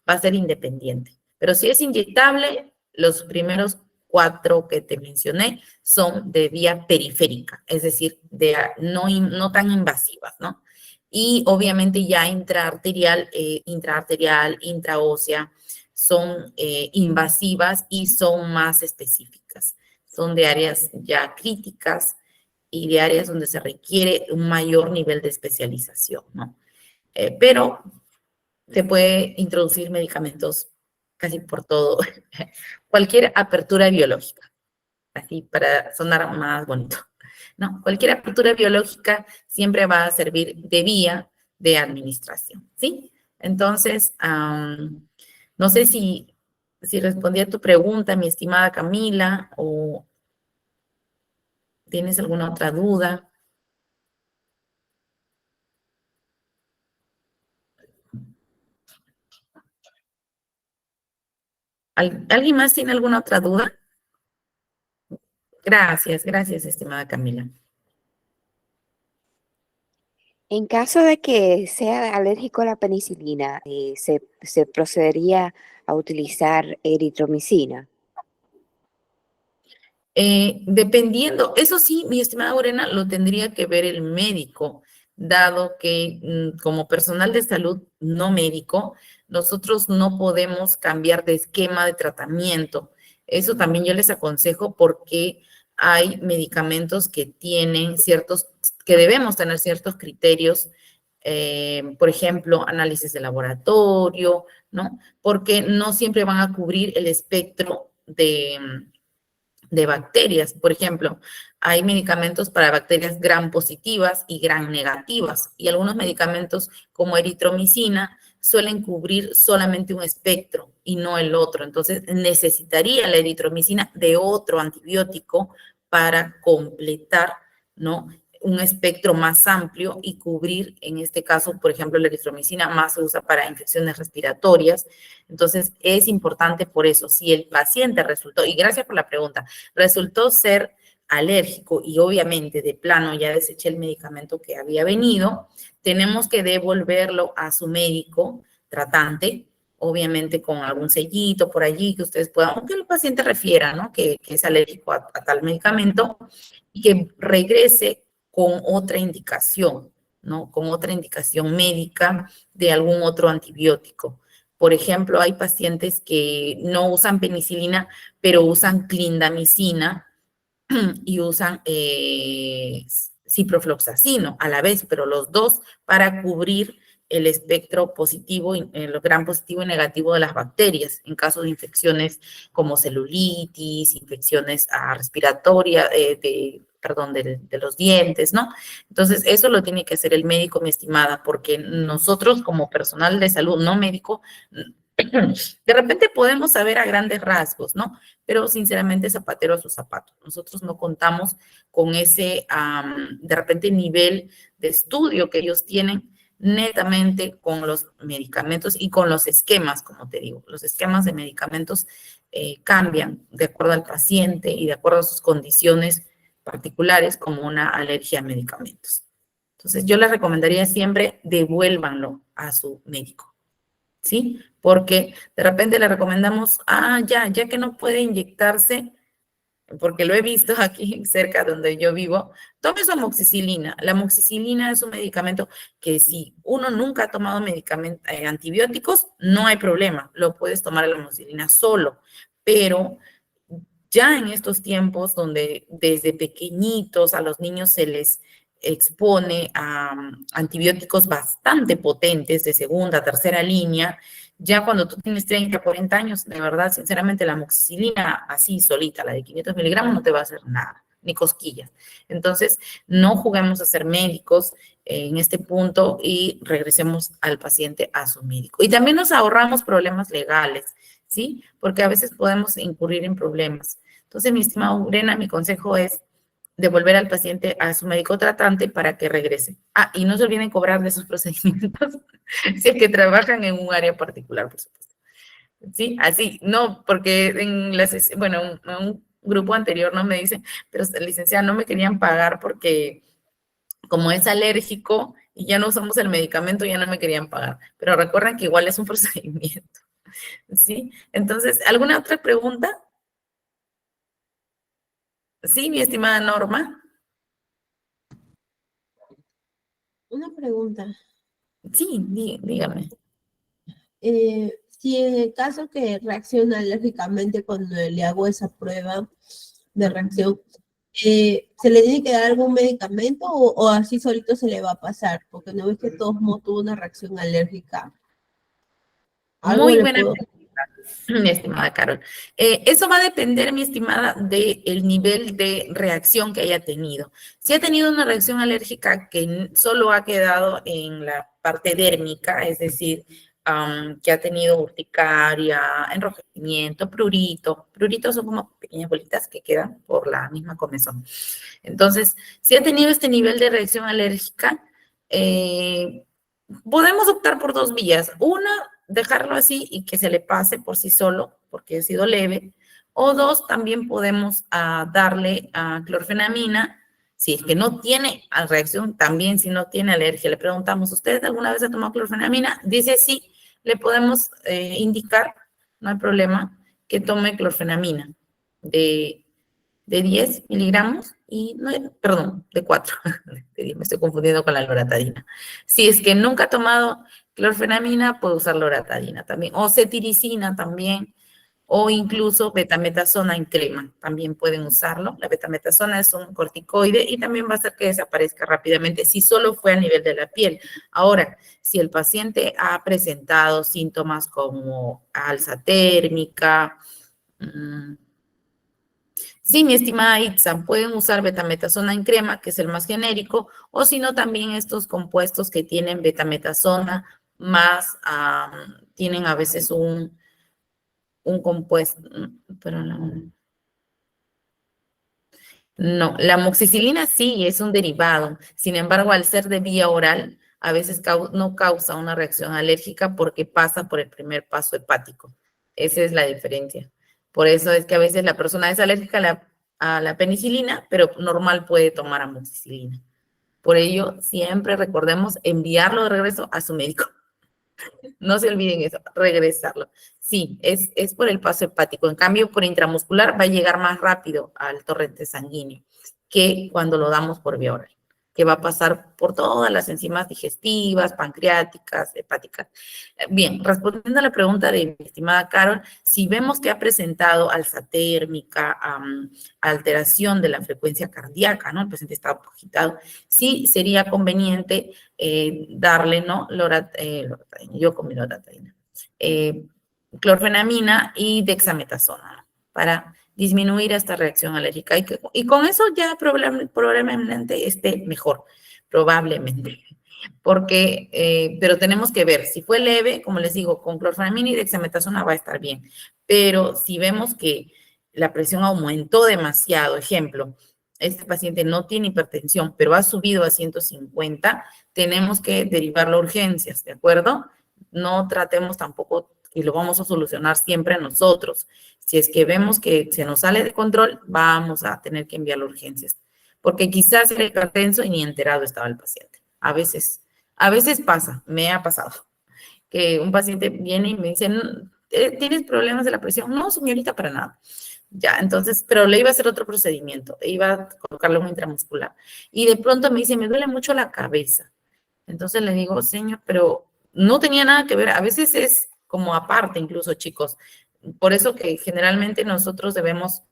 va a ser independiente. Pero si es inyectable, los primeros 4 que te mencioné son de vía periférica, es decir, no tan invasivas, ¿no? Y obviamente ya intraarterial, intraósea, son invasivas y son más específicas. Son de áreas ya críticas y de áreas donde se requiere un mayor nivel de especialización, ¿no? Pero se puede introducir medicamentos casi por todo, cualquier apertura biológica, así para sonar más bonito, ¿no? Cualquier apertura biológica siempre va a servir de vía de administración, ¿sí? Entonces, no sé si respondí a tu pregunta, mi estimada Camila, o tienes alguna otra duda. ¿Alguien más tiene alguna otra duda? Gracias, estimada Camila. En caso de que sea alérgico a la penicilina, ¿se procedería a utilizar eritromicina? Dependiendo, eso sí, mi estimada Lorena, lo tendría que ver el médico, dado que como personal de salud no médico, nosotros no podemos cambiar de esquema de tratamiento. Eso también yo les aconsejo, porque hay medicamentos que debemos tener ciertos criterios, por ejemplo, análisis de laboratorio, ¿no? Porque no siempre van a cubrir el espectro de bacterias. Por ejemplo, hay medicamentos para bacterias gram positivas y gram negativas, y algunos medicamentos como eritromicina suelen cubrir solamente un espectro y no el otro. Entonces, necesitaría la eritromicina de otro antibiótico para completar, ¿no?, un espectro más amplio y cubrir, en este caso, por ejemplo, la eritromicina más se usa para infecciones respiratorias. Entonces, es importante por eso. Si el paciente resultó, y gracias por la pregunta, resultó ser alérgico y obviamente de plano ya deseché el medicamento que había venido, tenemos que devolverlo a su médico tratante, obviamente con algún sellito por allí que ustedes puedan, aunque el paciente refiera, ¿no?, que es alérgico a tal medicamento, y que regrese con otra indicación, ¿no?, con otra indicación médica de algún otro antibiótico. Por ejemplo, hay pacientes que no usan penicilina, pero usan clindamicina y usan ciprofloxacino a la vez, pero los dos para cubrir el espectro positivo, el gram positivo y negativo de las bacterias, en caso de infecciones como celulitis, infecciones respiratorias, de los dientes, ¿no? Entonces, eso lo tiene que hacer el médico, mi estimada, porque nosotros como personal de salud no médico, de repente podemos saber a grandes rasgos, ¿no? Pero sinceramente, zapatero a su zapato. Nosotros no contamos con ese, de repente, nivel de estudio que ellos tienen, netamente con los medicamentos y con los esquemas, como te digo. Los esquemas de medicamentos cambian de acuerdo al paciente y de acuerdo a sus condiciones particulares, como una alergia a medicamentos. Entonces, yo les recomendaría siempre devuélvanlo a su médico, ¿sí? Porque de repente le recomendamos, ya que no puede inyectarse, porque lo he visto aquí cerca donde yo vivo, tome su amoxicilina. La amoxicilina es un medicamento que si uno nunca ha tomado antibióticos, no hay problema, lo puedes tomar la amoxicilina solo, pero ya en estos tiempos donde desde pequeñitos a los niños se les expone a antibióticos bastante potentes de segunda, tercera línea, ya cuando tú tienes 30, 40 años, de verdad, sinceramente, la amoxicilina así solita, la de 500 miligramos, no te va a hacer nada, ni cosquillas. Entonces, no juguemos a ser médicos en este punto y regresemos al paciente a su médico. Y también nos ahorramos problemas legales, ¿sí? Porque a veces podemos incurrir en problemas. Entonces, mi estimada Urena, mi consejo es devolver al paciente a su médico tratante para que regrese. Ah, y no se olviden cobrar de sus procedimientos si es que trabajan en un área particular, por supuesto. Sí, así, no, porque en un grupo anterior no me dicen, pero licenciada, no me querían pagar porque como es alérgico y ya no usamos el medicamento, ya no me querían pagar. Pero recuerden que igual es un procedimiento. ¿Sí? Entonces, ¿alguna otra pregunta? Sí, mi estimada Norma. Una pregunta. Sí, dígame. Si en el caso que reacciona alérgicamente cuando le hago esa prueba de reacción, ¿se le tiene que dar algún medicamento o así solito se le va a pasar? Porque no ves que todos modos tuvo una reacción alérgica. Muy buena pregunta, mi estimada Carol. Eso va a depender, mi estimada, del nivel de reacción que haya tenido. Si ha tenido una reacción alérgica que solo ha quedado en la parte dérmica, es decir, que ha tenido urticaria, enrojecimiento, prurito. Pruritos son como pequeñas bolitas que quedan por la misma comezón. Entonces, si ha tenido este nivel de reacción alérgica, podemos optar por dos vías. Una, dejarlo así y que se le pase por sí solo, porque ha sido leve. O dos, también podemos darle clorfenamina. Si es que no tiene reacción, también si no tiene alergia. Le preguntamos, ¿usted alguna vez ha tomado clorfenamina? Dice sí, le podemos indicar, no hay problema, que tome clorfenamina de 10 miligramos y, de 4. Me estoy confundiendo con la loratadina. Si es que nunca ha tomado clorfenamina, puede usar loratadina también, o cetiricina también, o incluso betametasona en crema, también pueden usarlo. La betametasona es un corticoide y también va a hacer que desaparezca rápidamente si solo fue a nivel de la piel. Ahora, si el paciente ha presentado síntomas como alza térmica, sí, mi estimada Itzan, pueden usar betametasona en crema, que es el más genérico, o si no, también estos compuestos que tienen betametasona más, tienen a veces un compuesto, pero no, la amoxicilina sí es un derivado, sin embargo, al ser de vía oral, a veces no causa una reacción alérgica porque pasa por el primer paso hepático. Esa es la diferencia. Por eso es que a veces la persona es alérgica a la penicilina, pero normal puede tomar amoxicilina. Por ello, siempre recordemos enviarlo de regreso a su médico. No se olviden eso, regresarlo. Sí, es por el paso hepático. En cambio, por intramuscular va a llegar más rápido al torrente sanguíneo que cuando lo damos por vía oral, que va a pasar por todas las enzimas digestivas, pancreáticas, hepáticas. Bien, respondiendo a la pregunta de mi estimada Carol, si vemos que ha presentado alza térmica, alteración de la frecuencia cardíaca, ¿no? El paciente está agitado, sí sería conveniente darle, ¿no? Loratadina, yo con mi loratadina, clorfenamina y dexametasona, ¿no? Para disminuir esta reacción alérgica. Y con eso ya probablemente esté mejor, probablemente. Porque, pero tenemos que ver, si fue leve, como les digo, con clorfenamina y dexametasona va a estar bien. Pero si vemos que la presión aumentó demasiado, ejemplo, este paciente no tiene hipertensión, pero ha subido a 150, tenemos que derivarlo a urgencias, ¿de acuerdo? No tratemos tampoco y lo vamos a solucionar siempre nosotros. Si es que vemos que se nos sale de control, vamos a tener que enviarlo a urgencias, porque quizás era hipertenso y ni enterado estaba el paciente. A veces pasa, me ha pasado, que un paciente viene y me dice, ¿tienes problemas de la presión? No, señorita, para nada. Ya, entonces, pero le iba a hacer otro procedimiento, iba a colocarle un intramuscular. Y de pronto me dice, me duele mucho la cabeza. Entonces le digo, señor, pero no tenía nada que ver. A veces es como aparte, incluso, chicos. Por eso que generalmente nosotros debemos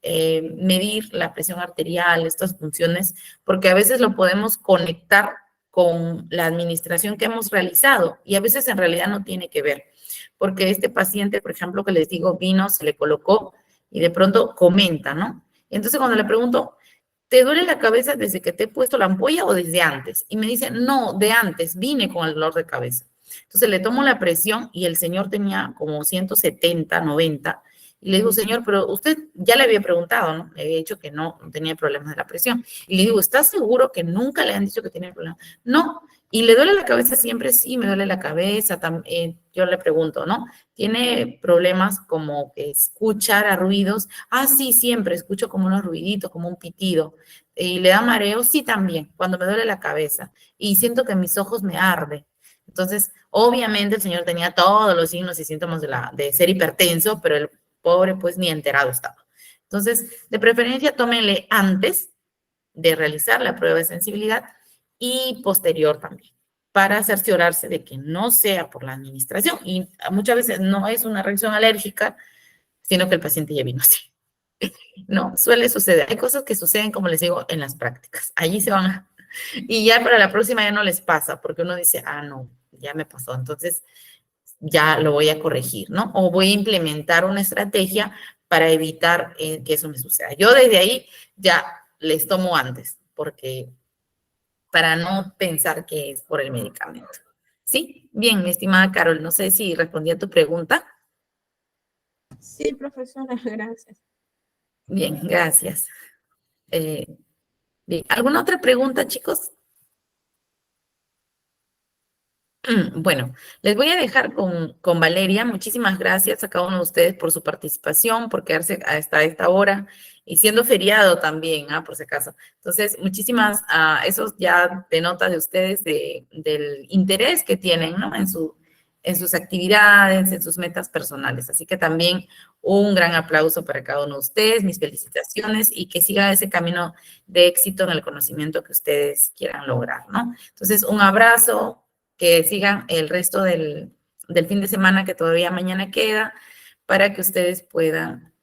medir la presión arterial, estas funciones, porque a veces lo podemos conectar con la administración que hemos realizado y a veces en realidad no tiene que ver. Porque este paciente, por ejemplo, que les digo, vino, se le colocó y de pronto comenta, ¿no? Entonces cuando le pregunto, ¿te duele la cabeza desde que te he puesto la ampolla o desde antes? Y me dice, no, de antes, vine con el dolor de cabeza. Entonces le tomo la presión y el señor tenía como 170, 90. Y le digo, señor, pero usted ya le había preguntado, ¿no? Le había dicho que no tenía problemas de la presión. Y le digo, ¿estás seguro que nunca le han dicho que tiene problemas? No. ¿Y le duele la cabeza siempre? Sí, me duele la cabeza. Yo le pregunto, ¿no? ¿Tiene problemas como que escuchar a ruidos? Ah, sí, siempre escucho como unos ruiditos, como un pitido. ¿Y le da mareo? Sí, también, cuando me duele la cabeza. Y siento que mis ojos me arden. Entonces, obviamente el señor tenía todos los signos y síntomas de ser hipertenso, pero el pobre pues ni enterado estaba. Entonces, de preferencia, tómenle antes de realizar la prueba de sensibilidad y posterior también, para cerciorarse de que no sea por la administración. Y muchas veces no es una reacción alérgica, sino que el paciente ya vino así. No, suele suceder. Hay cosas que suceden, como les digo, en las prácticas. Allí se van y ya para la próxima ya no les pasa, porque uno dice, ah, no, ya me pasó, entonces ya lo voy a corregir, ¿no? O voy a implementar una estrategia para evitar que eso me suceda. Yo desde ahí ya les tomo antes, porque para no pensar que es por el medicamento. ¿Sí? Bien, mi estimada Carol, no sé si respondí a tu pregunta. Sí, profesora, gracias. Bien, gracias. Bien, ¿alguna otra pregunta, chicos? Bueno, les voy a dejar con Valeria. Muchísimas gracias a cada uno de ustedes por su participación, por quedarse hasta esta hora y siendo feriado también, por si acaso. Entonces, muchísimas, eso ya denota de ustedes del interés que tienen, ¿no? En sus actividades, en sus metas personales. Así que también un gran aplauso para cada uno de ustedes, mis felicitaciones y que siga ese camino de éxito en el conocimiento que ustedes quieran lograr, ¿no? Entonces, un abrazo. Que sigan el resto del fin de semana que todavía mañana queda para que ustedes puedan